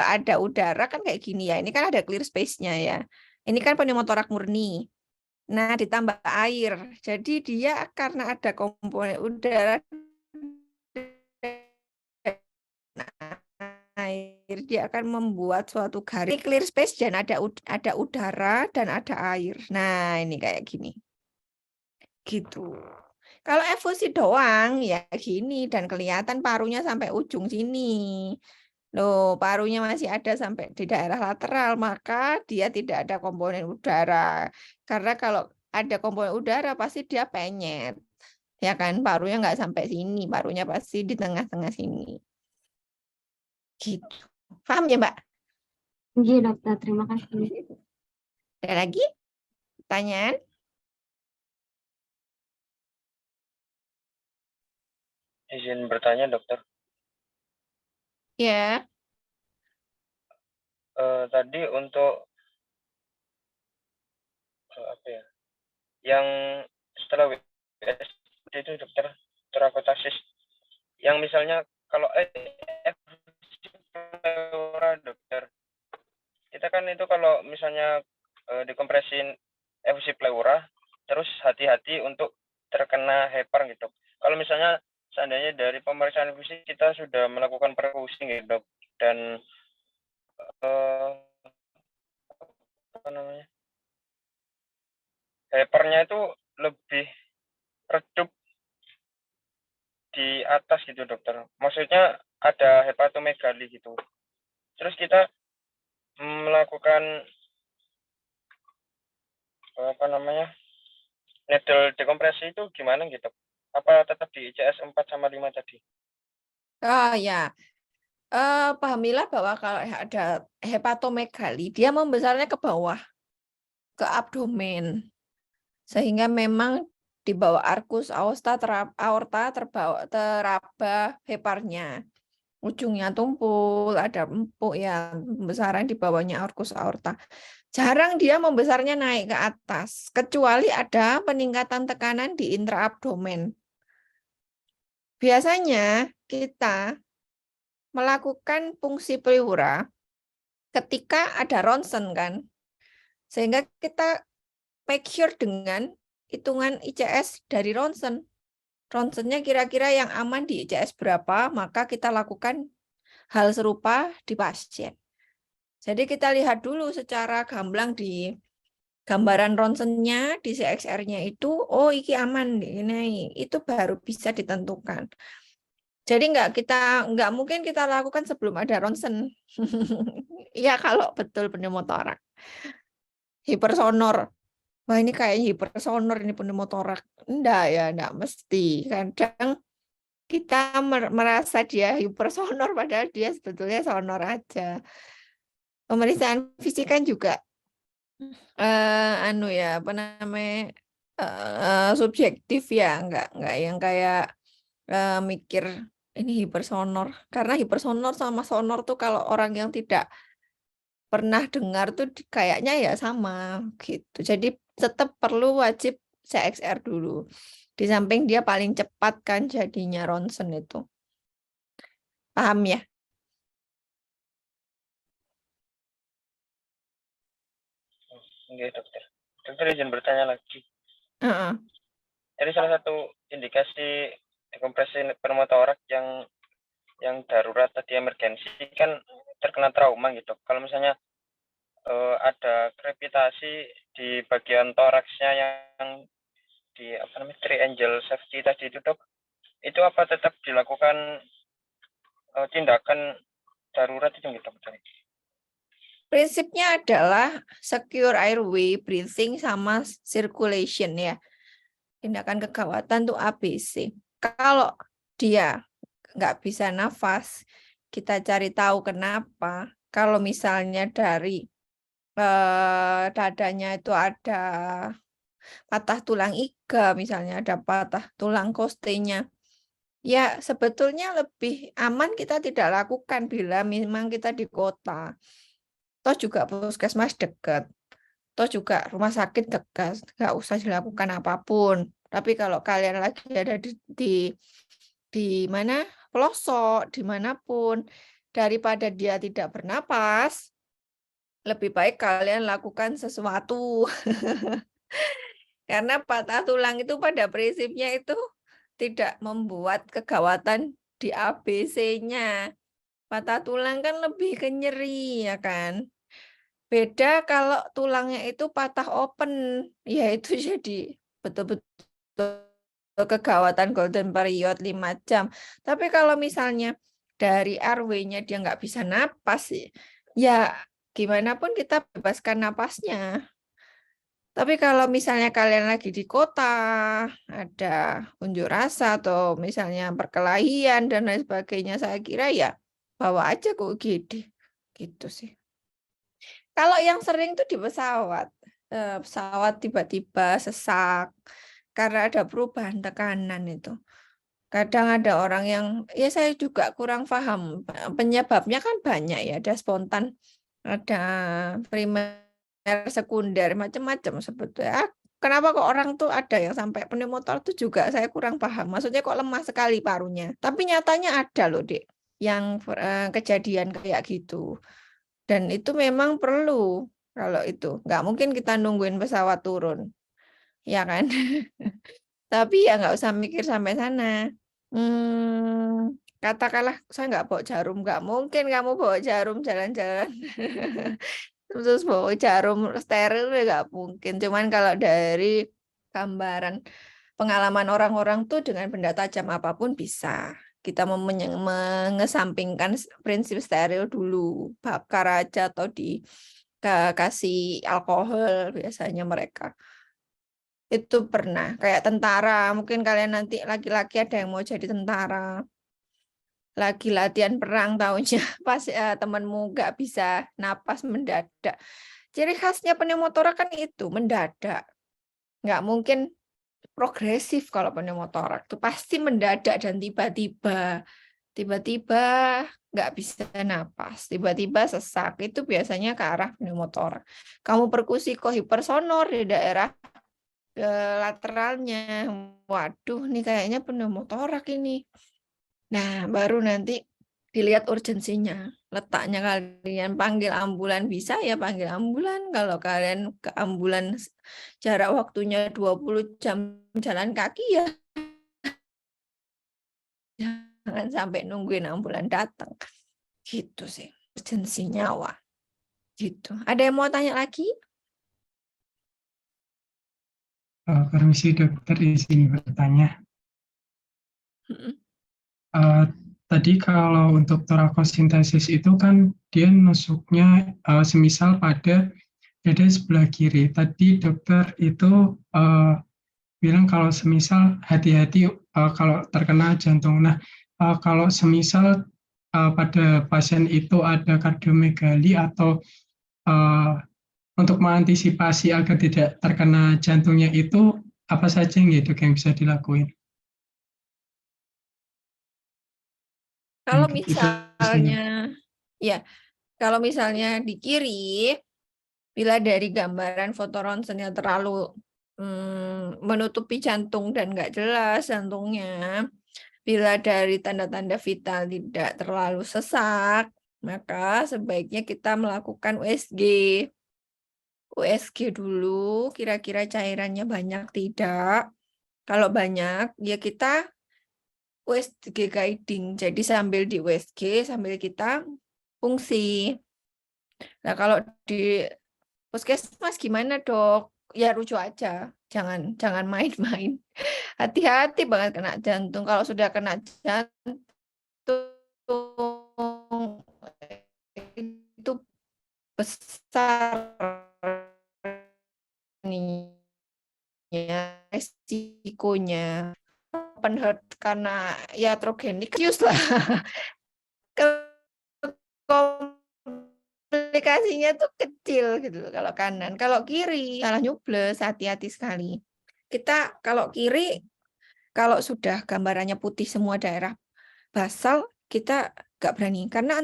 ada udara kan kayak gini ya. Ini kan ada clear space-nya ya. Ini kan pneumotorak murni. Nah, ditambah air. Jadi dia karena ada komponen udara air dia akan membuat suatu garis clear space dan ada udara dan ada air. Nah, ini kayak gini. Gitu. Kalau efusi doang ya gini dan kelihatan parunya sampai ujung sini. Loh, parunya masih ada sampai di daerah lateral, maka dia tidak ada komponen udara. Karena kalau ada komponen udara pasti dia penyet. Ya kan, parunya nggak sampai sini, parunya pasti di tengah-tengah sini. Gitu. Paham ya, Mbak? Iya, dokter. Terima kasih. Ada lagi pertanyaan? Izin bertanya, dokter. Ya. Tadi untuk apa ya? Yang setelah WSD itu dokter terakotasis. Yang misalnya kalau dokter, kita kan itu kalau misalnya dikompresin efusi pleura, terus hati-hati untuk terkena hepar gitu. Kalau misalnya seandainya dari pemeriksaan efusi kita sudah melakukan perfusi gitu dok, dan apa namanya, heparnya itu lebih redup di atas gitu dokter. Maksudnya ada hepatomegali gitu. Terus kita melakukan apa namanya, needle dekompresi itu gimana gitu? Apa tetap di ICS 4 sama 5 tadi? Oh ya. Pahamilah bahwa kalau ada hepatomegali, dia membesarnya ke bawah, ke abdomen. Sehingga memang di bawah arkus aorta teraba heparnya. Ujungnya tumpul, ada empuk ya, besaran di bawahnya arkus aorta. Jarang dia membesarnya naik ke atas, kecuali ada peningkatan tekanan di intraabdomen. Biasanya kita melakukan fungsi pleura ketika ada ronsen kan. Sehingga kita make sure dengan hitungan ICS dari ronsen. Ronsennya kira-kira yang aman di ICS berapa, maka kita lakukan hal serupa di pasien. Jadi kita lihat dulu secara gamblang di gambaran ronsennya, di CXR-nya itu, oh iki aman, ini itu baru bisa ditentukan. Jadi nggak mungkin kita lakukan sebelum ada ronsen. Ya kalau betul pneumotorak. Hipersonor. Wah ini kayaknya hipersonor ini pneumotorak. Enggak ya, enggak mesti. Kadang kita merasa dia hipersonor padahal dia sebetulnya sonor aja. Pemeriksaan fisik kan juga apa namanya subjektif ya, enggak yang kayak mikir ini hipersonor. Karena hipersonor sama sonor tuh kalau orang yang tidak pernah dengar tuh kayaknya ya sama gitu. Jadi tetap perlu wajib CXR dulu. Di samping dia paling cepat kan jadinya ronsen itu. Paham ya? Oke dokter. Dokter izin bertanya lagi. Uh-uh. Jadi salah satu indikasi dekompresi pneumotorak yang darurat tadi emergensi kan terkena trauma gitu. Kalau misalnya ada krepitasi di bagian toraksnya yang di apa namanya triangle safety tadi itu dok, itu apa tetap dilakukan tindakan darurat itu gitu dokter? Prinsipnya adalah secure airway, breathing, sama circulation ya. Tindakan kegawatan tuh ABC. Kalau dia nggak bisa nafas, kita cari tahu kenapa. Kalau misalnya dari dadanya itu ada patah tulang iga, misalnya ada patah tulang kostenya, ya sebetulnya lebih aman kita tidak lakukan bila memang kita di kota. Toh juga puskesmas dekat, toh juga rumah sakit dekat, nggak usah dilakukan apapun. Tapi kalau kalian lagi ada di mana pelosok, dimanapun, daripada dia tidak bernapas, lebih baik kalian lakukan sesuatu. Karena patah tulang itu pada prinsipnya itu tidak membuat kegawatan di ABC-nya. Patah tulang kan lebih ke nyeri ya kan. Beda kalau tulangnya itu patah open, ya itu jadi betul-betul kegawatan golden period 5 jam. Tapi kalau misalnya dari RW-nya dia nggak bisa napas, ya gimana pun kita bebaskan napasnya. Tapi kalau misalnya kalian lagi di kota, ada unjuk rasa atau misalnya perkelahian dan lain sebagainya, saya kira ya bawa aja ke UGD. Gitu sih. Kalau yang sering tuh di pesawat, pesawat tiba-tiba sesak karena ada perubahan tekanan itu. Kadang ada orang yang, ya saya juga kurang paham, penyebabnya kan banyak ya, ada spontan, ada primer, sekunder, macam-macam sebetulnya. Kenapa kok orang tuh ada yang sampai pneumotor tuh juga saya kurang paham. Maksudnya kok lemah sekali parunya. Tapi nyatanya ada loh, Dek, yang kejadian kayak gitu. Dan itu memang perlu kalau itu. Nggak mungkin kita nungguin pesawat turun. Ya kan? Tapi ya nggak usah mikir sampai sana. Katakanlah saya nggak bawa jarum. Nggak mungkin kamu bawa jarum jalan-jalan. Terus bawa jarum steril ya nggak mungkin. Cuman kalau dari gambaran pengalaman orang-orang tuh dengan benda tajam apapun bisa. Kita mengesampingkan prinsip steril dulu, bakar aja atau dikasih alkohol biasanya mereka. Itu pernah, kayak tentara, mungkin kalian nanti laki-laki ada yang mau jadi tentara. Lagi latihan perang tahunnya, pas temanmu nggak bisa napas mendadak. Ciri khasnya pneumotoraks kan itu, mendadak. Nggak mungkin progresif kalau pneumotoraks itu pasti mendadak dan tiba-tiba nggak bisa napas, tiba-tiba sesak, itu biasanya ke arah pneumotoraks. Kamu perkusi kok hipersonor di daerah lateralnya, waduh nih kayaknya pneumotoraks ini. Nah baru nanti dilihat urgensinya, letaknya kalian panggil ambulan bisa ya panggil ambulan. Kalau kalian ke ambulan jarak waktunya 20 jam jalan kaki ya jangan sampai nungguin ambulan datang. Gitu sih, urgensi nyawa. Gitu. Ada yang mau tanya lagi? Permisi dokter, izin bertanya. Mm-mm. Tadi kalau untuk torakosintesis itu kan dia nusuknya semisal pada dada sebelah kiri. Tadi dokter itu bilang kalau semisal hati-hati kalau terkena jantung. Nah, kalau semisal pada pasien itu ada kardiomegali atau untuk mengantisipasi agar tidak terkena jantungnya itu apa saja yang bisa dilakuin? Kalau Untuk itu saja. misalnya, ya, kalau misalnya di kiri, bila dari gambaran foto ronsennya terlalu menutupi jantung dan nggak jelas jantungnya, bila dari tanda-tanda vital tidak terlalu sesak, maka sebaiknya kita melakukan USG. USG dulu, kira-kira cairannya banyak tidak. Kalau banyak, ya kita USG guiding. Jadi sambil di USG, sambil kita fungsi. Nah, kalau di puskesmas gimana, Dok? Ya rujuk aja. Jangan main-main. Hati-hati banget kena jantung. Kalau sudah kena jantung itu besar nih ya, resikonya. Open heart karena iatrogenik serius lah. Komplikasinya tuh kecil gitu loh kalau kanan. Kalau kiri salah nyubles, hati-hati sekali. Kita kalau kiri kalau sudah gambarannya putih semua daerah basal kita nggak berani karena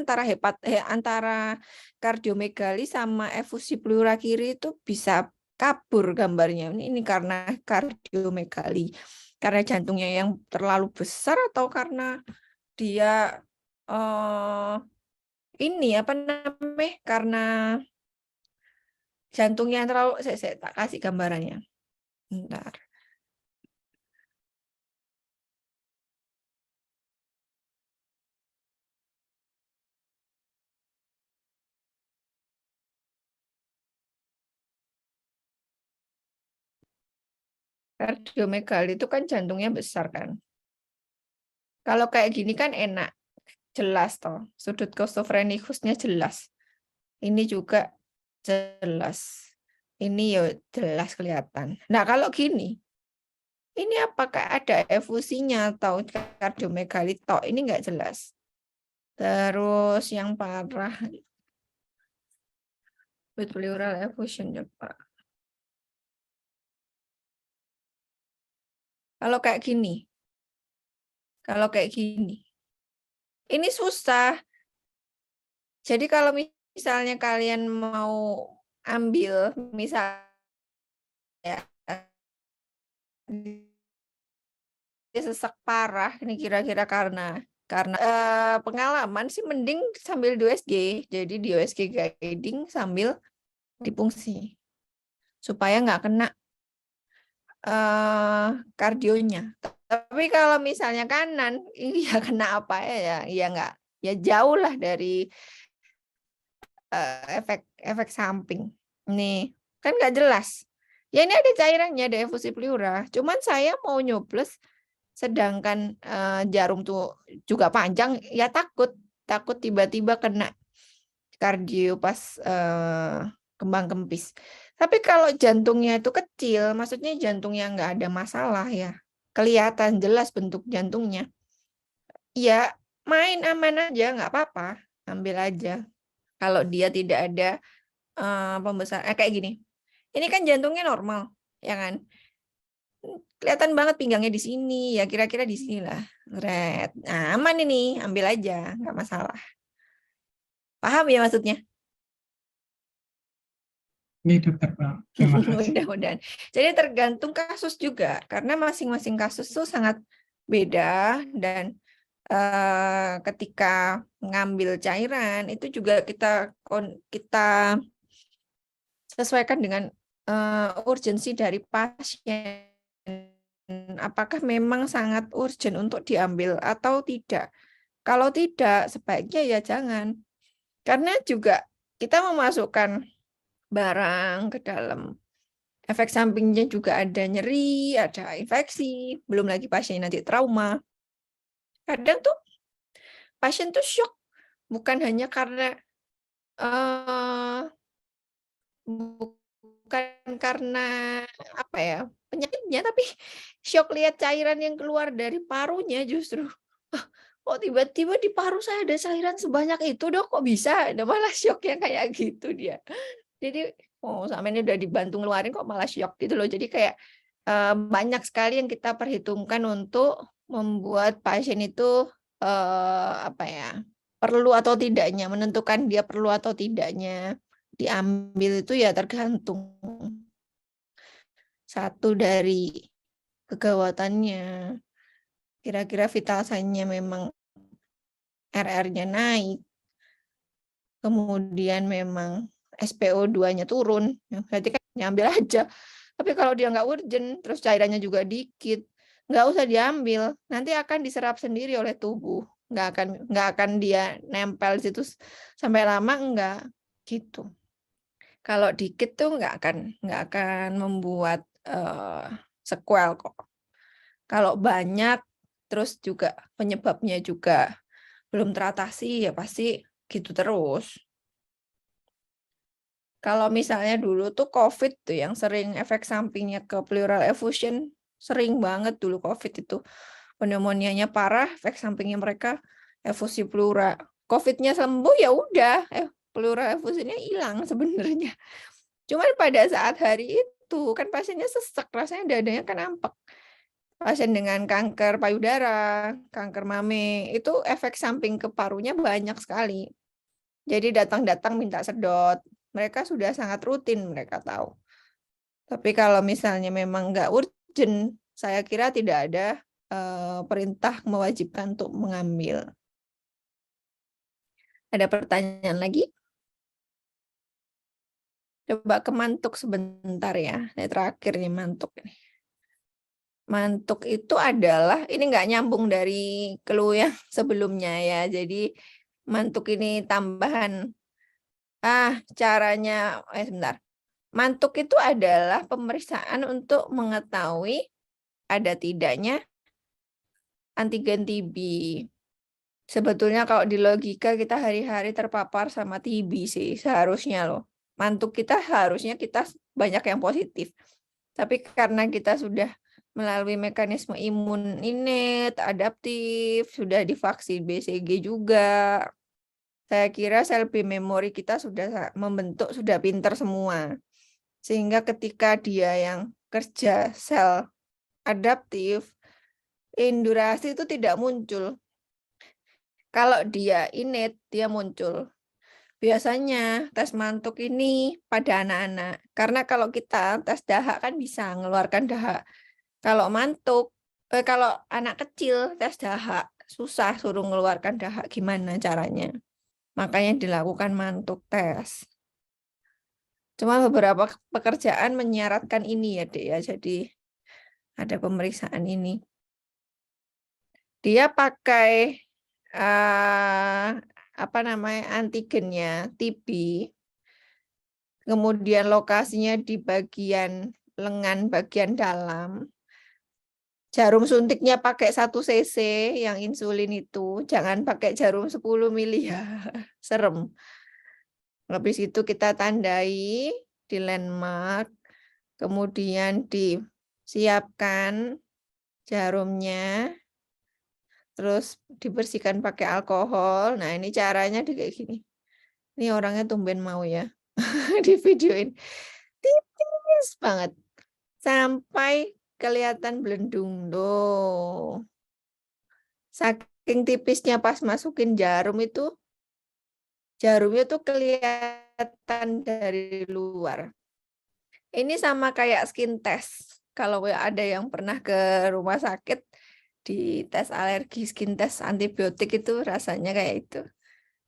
antara kardiomegali sama efusi pleura kiri itu bisa kabur gambarnya. Ini karena kardiomegali. Karena jantungnya yang terlalu besar atau karena dia ini apa namanya? Karena jantungnya yang terlalu saya tak kasih gambarannya. Bentar. Kardiomegali itu kan jantungnya besar kan. Kalau kayak gini kan enak, jelas toh. Sudut costophrenikusnya jelas. Ini juga jelas. Ini ya jelas kelihatan. Nah, kalau gini, ini apakah ada efusinya atau kardiomegali tok? Ini nggak jelas. Terus yang parah, with pleural effusion ya Pak. Kalau kayak gini, ini susah. Jadi kalau misalnya kalian mau ambil, misalnya dia sesak parah, ini kira-kira karena pengalaman sih mending sambil di USG. Jadi di USG guiding sambil dipungsi supaya nggak kena kardionya. Tapi kalau misalnya kanan, ini ya kena apa ya nggak, ya jauh lah dari efek samping. Nih kan nggak jelas. Ya ini ada cairannya, ada efusi pleura. Cuman saya mau nyoblos, sedangkan jarum tuh juga panjang, ya takut tiba-tiba kena kardio pas kembang kempis. Tapi kalau jantungnya itu kecil, maksudnya jantungnya nggak ada masalah ya, kelihatan jelas bentuk jantungnya. Ya main aman aja, nggak apa-apa, ambil aja. Kalau dia tidak ada pembesaran, kayak gini. Ini kan jantungnya normal, ya kan? Kelihatan banget pinggangnya di sini, ya kira-kira di sini lah. Red. Nah, aman ini, ambil aja, nggak masalah. Paham ya maksudnya? Ini dokter Pak. Terima kasih. Mudah-mudahan. Jadi tergantung kasus juga, karena masing-masing kasus itu sangat beda, dan ketika ngambil cairan itu juga kita sesuaikan dengan urgensi dari pasien. Apakah memang sangat urgent untuk diambil atau tidak? Kalau tidak, sebaiknya ya jangan. Karena juga kita memasukkan barang ke dalam, efek sampingnya juga ada nyeri, ada infeksi, belum lagi pasien nanti trauma. Kadang tuh pasien tuh shock, bukan hanya karena apa ya, penyakitnya, tapi shock lihat cairan yang keluar dari parunya justru. Kok tiba-tiba di paru saya ada cairan sebanyak itu, Dok? Kok bisa? Ada malah shock yang kayak gitu dia. Jadi, sama ini udah dibantu ngeluarin kok malah shock gitu loh. Jadi kayak banyak sekali yang kita perhitungkan untuk membuat pasien itu apa ya, perlu atau tidaknya, menentukan dia perlu atau tidaknya diambil itu ya tergantung satu dari kegawatannya, kira-kira vital sign-nya memang RR-nya naik, kemudian memang SPO2-nya turun, berarti kan nyambil aja. Tapi kalau dia nggak urgent, terus cairannya juga dikit, nggak usah diambil, nanti akan diserap sendiri oleh tubuh, nggak akan dia nempel situ sampai lama, enggak gitu. Kalau dikit tuh nggak akan membuat sequel kok. Kalau banyak, terus juga penyebabnya juga belum teratasi, ya pasti gitu terus. Kalau misalnya dulu tuh COVID tuh yang sering efek sampingnya ke pleural effusion, sering banget dulu COVID itu. Pneumonia-nya parah, efek sampingnya mereka efusi pleura. COVID-nya sembuh ya udah, pleural effusionnya hilang sebenarnya. Cuman pada saat hari itu kan pasiennya sesek, rasanya dadanya kan ampak. Pasien dengan kanker payudara, kanker mame, itu efek samping ke parunya banyak sekali. Jadi datang-datang minta sedot. Mereka sudah sangat rutin, mereka tahu. Tapi kalau misalnya memang nggak urgent, saya kira tidak ada perintah mewajibkan untuk mengambil. Ada pertanyaan lagi? Coba ke mantuk sebentar ya. Ini terakhir nih mantuk. Mantuk itu adalah, ini nggak nyambung dari clue yang sebelumnya ya. Jadi mantuk ini tambahan. Caranya, sebentar. Mantuk itu adalah pemeriksaan untuk mengetahui ada tidaknya antigen TB. Sebetulnya kalau di logika kita hari-hari terpapar sama TB sih seharusnya loh. Mantuk kita harusnya kita banyak yang positif. Tapi karena kita sudah melalui mekanisme imun innate, adaptif, sudah divaksin BCG juga. Saya kira sel B memori kita sudah membentuk, sudah pinter semua. Sehingga ketika dia yang kerja sel adaptif, indurasi itu tidak muncul. Kalau dia innate, dia muncul. Biasanya tes mantuk ini pada anak-anak. Karena kalau kita tes dahak kan bisa mengeluarkan dahak. Kalau kalau anak kecil tes dahak, susah suruh mengeluarkan dahak. Gimana caranya? Makanya dilakukan mantuk tes. Cuma beberapa pekerjaan menyaratkan ini ya, Dek ya. Jadi ada pemeriksaan ini. Dia pakai antigennya TB, kemudian lokasinya di bagian lengan bagian dalam. Jarum suntiknya pakai 1 cc yang insulin itu, jangan pakai jarum 10 mili ya, serem. Habis itu kita tandai di landmark, kemudian disiapkan jarumnya, terus dibersihkan pakai alkohol. Nah, ini caranya kayak gini. Ini orangnya tumben mau ya. Di videoin. Tipis banget. Sampai kelihatan belendung. Loh. Saking tipisnya pas masukin jarumnya tuh kelihatan dari luar. Ini sama kayak skin test. Kalau ada yang pernah ke rumah sakit, di tes alergi, skin test antibiotik itu rasanya kayak itu.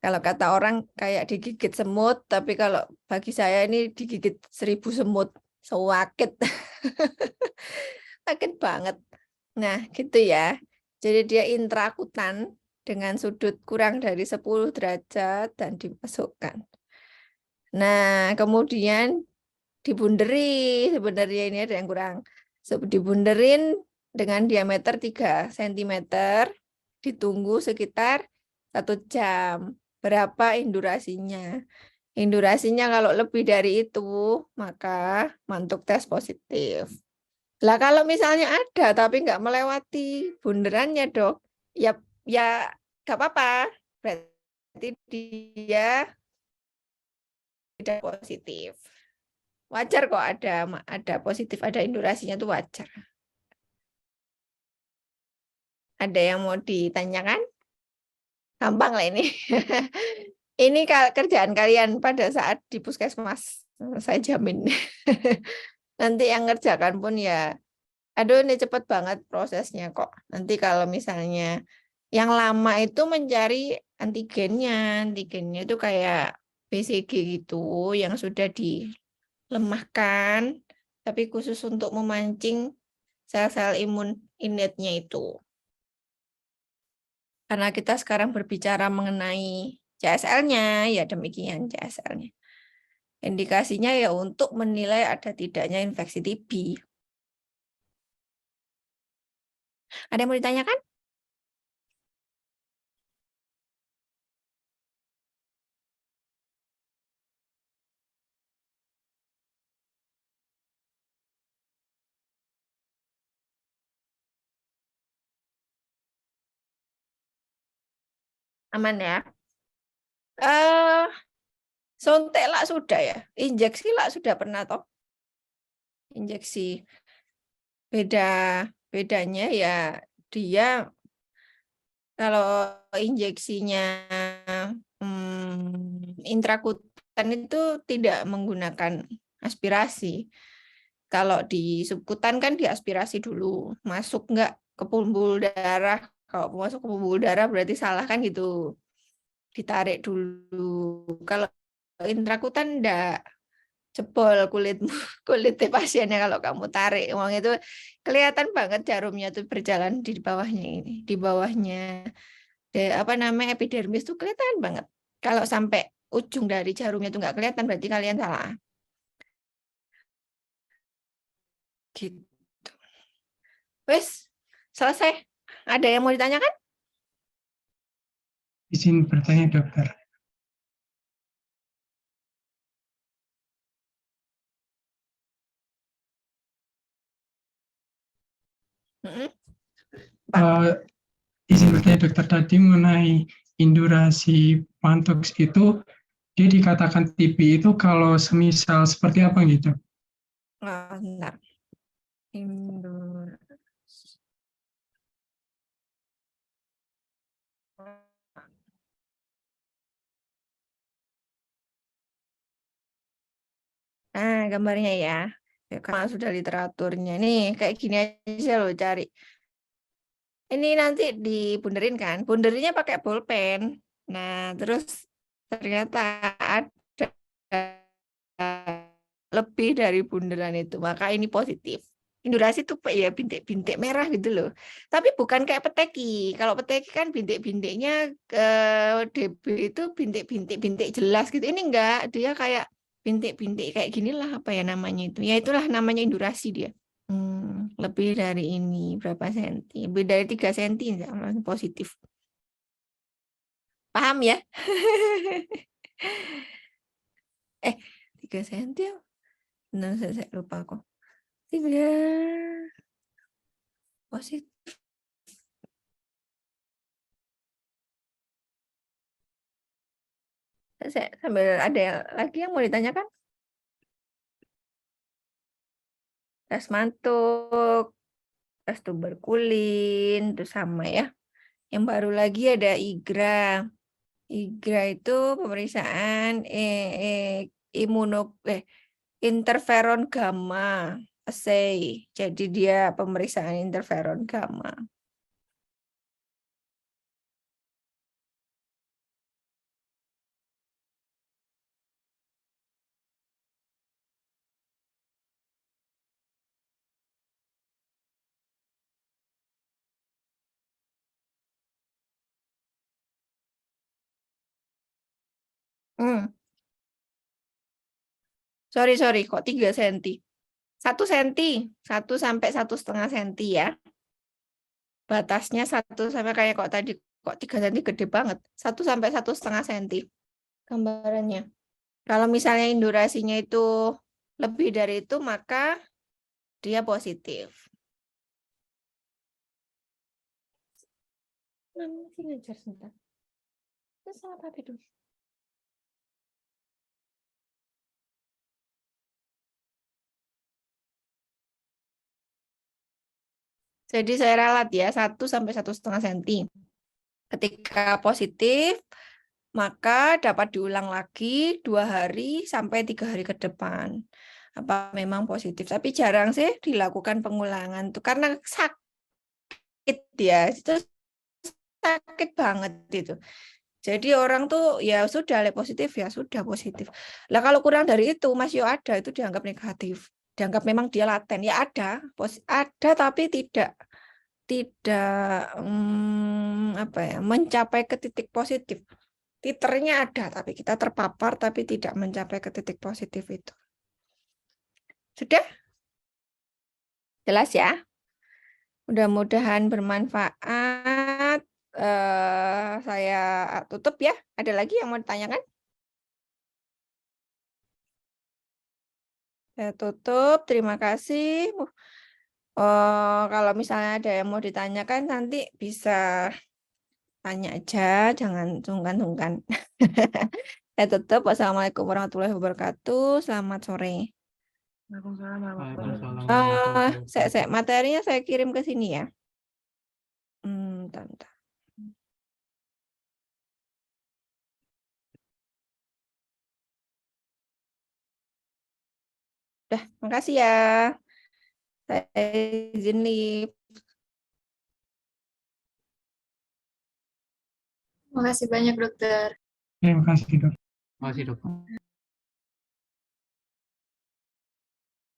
Kalau kata orang kayak digigit semut, tapi kalau bagi saya ini digigit 1000 semut. Sakit. Sakit banget. Nah, gitu ya. Jadi dia intrakutan dengan sudut kurang dari 10 derajat dan dimasukkan. Nah, kemudian dibunderi. Sebenarnya ini ada yang kurang. Dibunderin dengan diameter 3 cm, ditunggu sekitar 1 jam. Berapa indurasinya? Indurasinya kalau lebih dari itu, maka mantuk tes positif. Lah kalau misalnya ada tapi nggak melewati bunderannya, Dok, ya nggak apa-apa. Berarti dia tidak positif. Wajar kok ada positif, ada indurasinya itu wajar. Ada yang mau ditanyakan? Gampang lah ini. Ini kerjaan kalian pada saat di puskesmas, saya jamin. Nanti yang ngerjakan pun ya, aduh ini cepet banget prosesnya kok. Nanti kalau misalnya yang lama itu mencari antigennya itu kayak BCG gitu, yang sudah dilemahkan, tapi khusus untuk memancing sel-sel imun innate-nya itu. Karena kita sekarang berbicara mengenai CSL-nya, ya demikian CSL-nya. Indikasinya ya untuk menilai ada tidaknya infeksi TB. Ada yang mau ditanyakan? Aman ya? Suntik lah sudah ya. Injeksi lah sudah pernah toh. Injeksi. Bedanya ya dia kalau injeksinya intrakutan itu tidak menggunakan aspirasi. Kalau di subkutan kan diaspirasi dulu, masuk nggak ke pembuluh darah. Kalau masuk ke pembuluh darah berarti salah kan gitu. Ditarik dulu. Kalau intrakutan enggak, jebol kulitnya pasiennya kalau kamu tarik. Uang itu kelihatan banget jarumnya tuh berjalan di bawahnya ini, di bawahnya epidermis tuh kelihatan banget. Kalau sampai ujung dari jarumnya tuh nggak kelihatan berarti kalian salah. Gitu. Wes, selesai. Ada yang mau ditanyakan? Izin bertanya, dokter. Mm-mm. Pak. Izin bertanya, dokter, tadi mengenai indurasi Mantoux itu, dia dikatakan TB itu kalau semisal seperti apa gitu? Bentar. Indur. Gambarnya ya. Ya, kalau sudah literaturnya nih kayak gini aja loh cari. Ini nanti dibunderin kan? Bunderinnya pakai bolpen. Nah, terus ternyata ada lebih dari bunderan itu, maka ini positif. Indurasi itu ya bintik-bintik merah gitu loh. Tapi bukan kayak peteki. Kalau peteki kan bintik-bintiknya DB itu bintik-bintik jelas gitu. Ini enggak, dia kayak bintik-bintik kayak ginilah apa ya namanya itu. Ya itulah namanya indurasi dia. Lebih dari ini berapa senti? Lebih dari 3 senti positif. Paham ya? 3 senti ya? Benar, saya lupa kok. 3 positif. Saya sambil ada lagi yang mau ditanyakan? Tes mantuk, tes tuberkulin, itu sama ya. Yang baru lagi ada IGRA. IGRA itu pemeriksaan interferon gamma assay. Jadi dia pemeriksaan interferon gamma. Sorry, kok 3 senti? 1 senti, 1 sampai 1,5 senti ya. Batasnya 1 sampai kayak kok tadi, kok 3 senti gede banget. 1 sampai 1,5 senti gambarannya. Kalau misalnya indurasinya itu lebih dari itu, maka dia positif. Namanya sih ngajar sebentar. Terus apa itu? Jadi saya ralat ya, 1 sampai 1,5 senti. Ketika positif, maka dapat diulang lagi 2 hari sampai 3 hari ke depan. Apa memang positif? Tapi jarang sih dilakukan pengulangan tuh karena sakit ya, itu sakit banget itu. Jadi orang tuh ya sudah positif ya sudah positif. Lah kalau kurang dari itu masih ada itu dianggap negatif. Dianggap memang dia laten ya ada tapi tidak apa ya mencapai ke titik positif. Titernya ada tapi kita terpapar tapi tidak mencapai ke titik positif itu. Sudah? Jelas ya? Mudah-mudahan bermanfaat. Saya tutup ya. Ada lagi yang mau ditanyakan? Saya tutup. Terima kasih. Kalau misalnya ada yang mau ditanyakan nanti bisa tanya aja, jangan sungkan-sungkan. Saya tutup. Wassalamualaikum warahmatullahi wabarakatuh. Selamat sore. Waalaikumsalam warahmatullahi wabarakatuh. Materinya saya kirim ke sini ya. Bentar. Udah, makasih ya. Saya izin live. Makasih banyak dokter. Terima kasih, dok. Terima kasih, dok.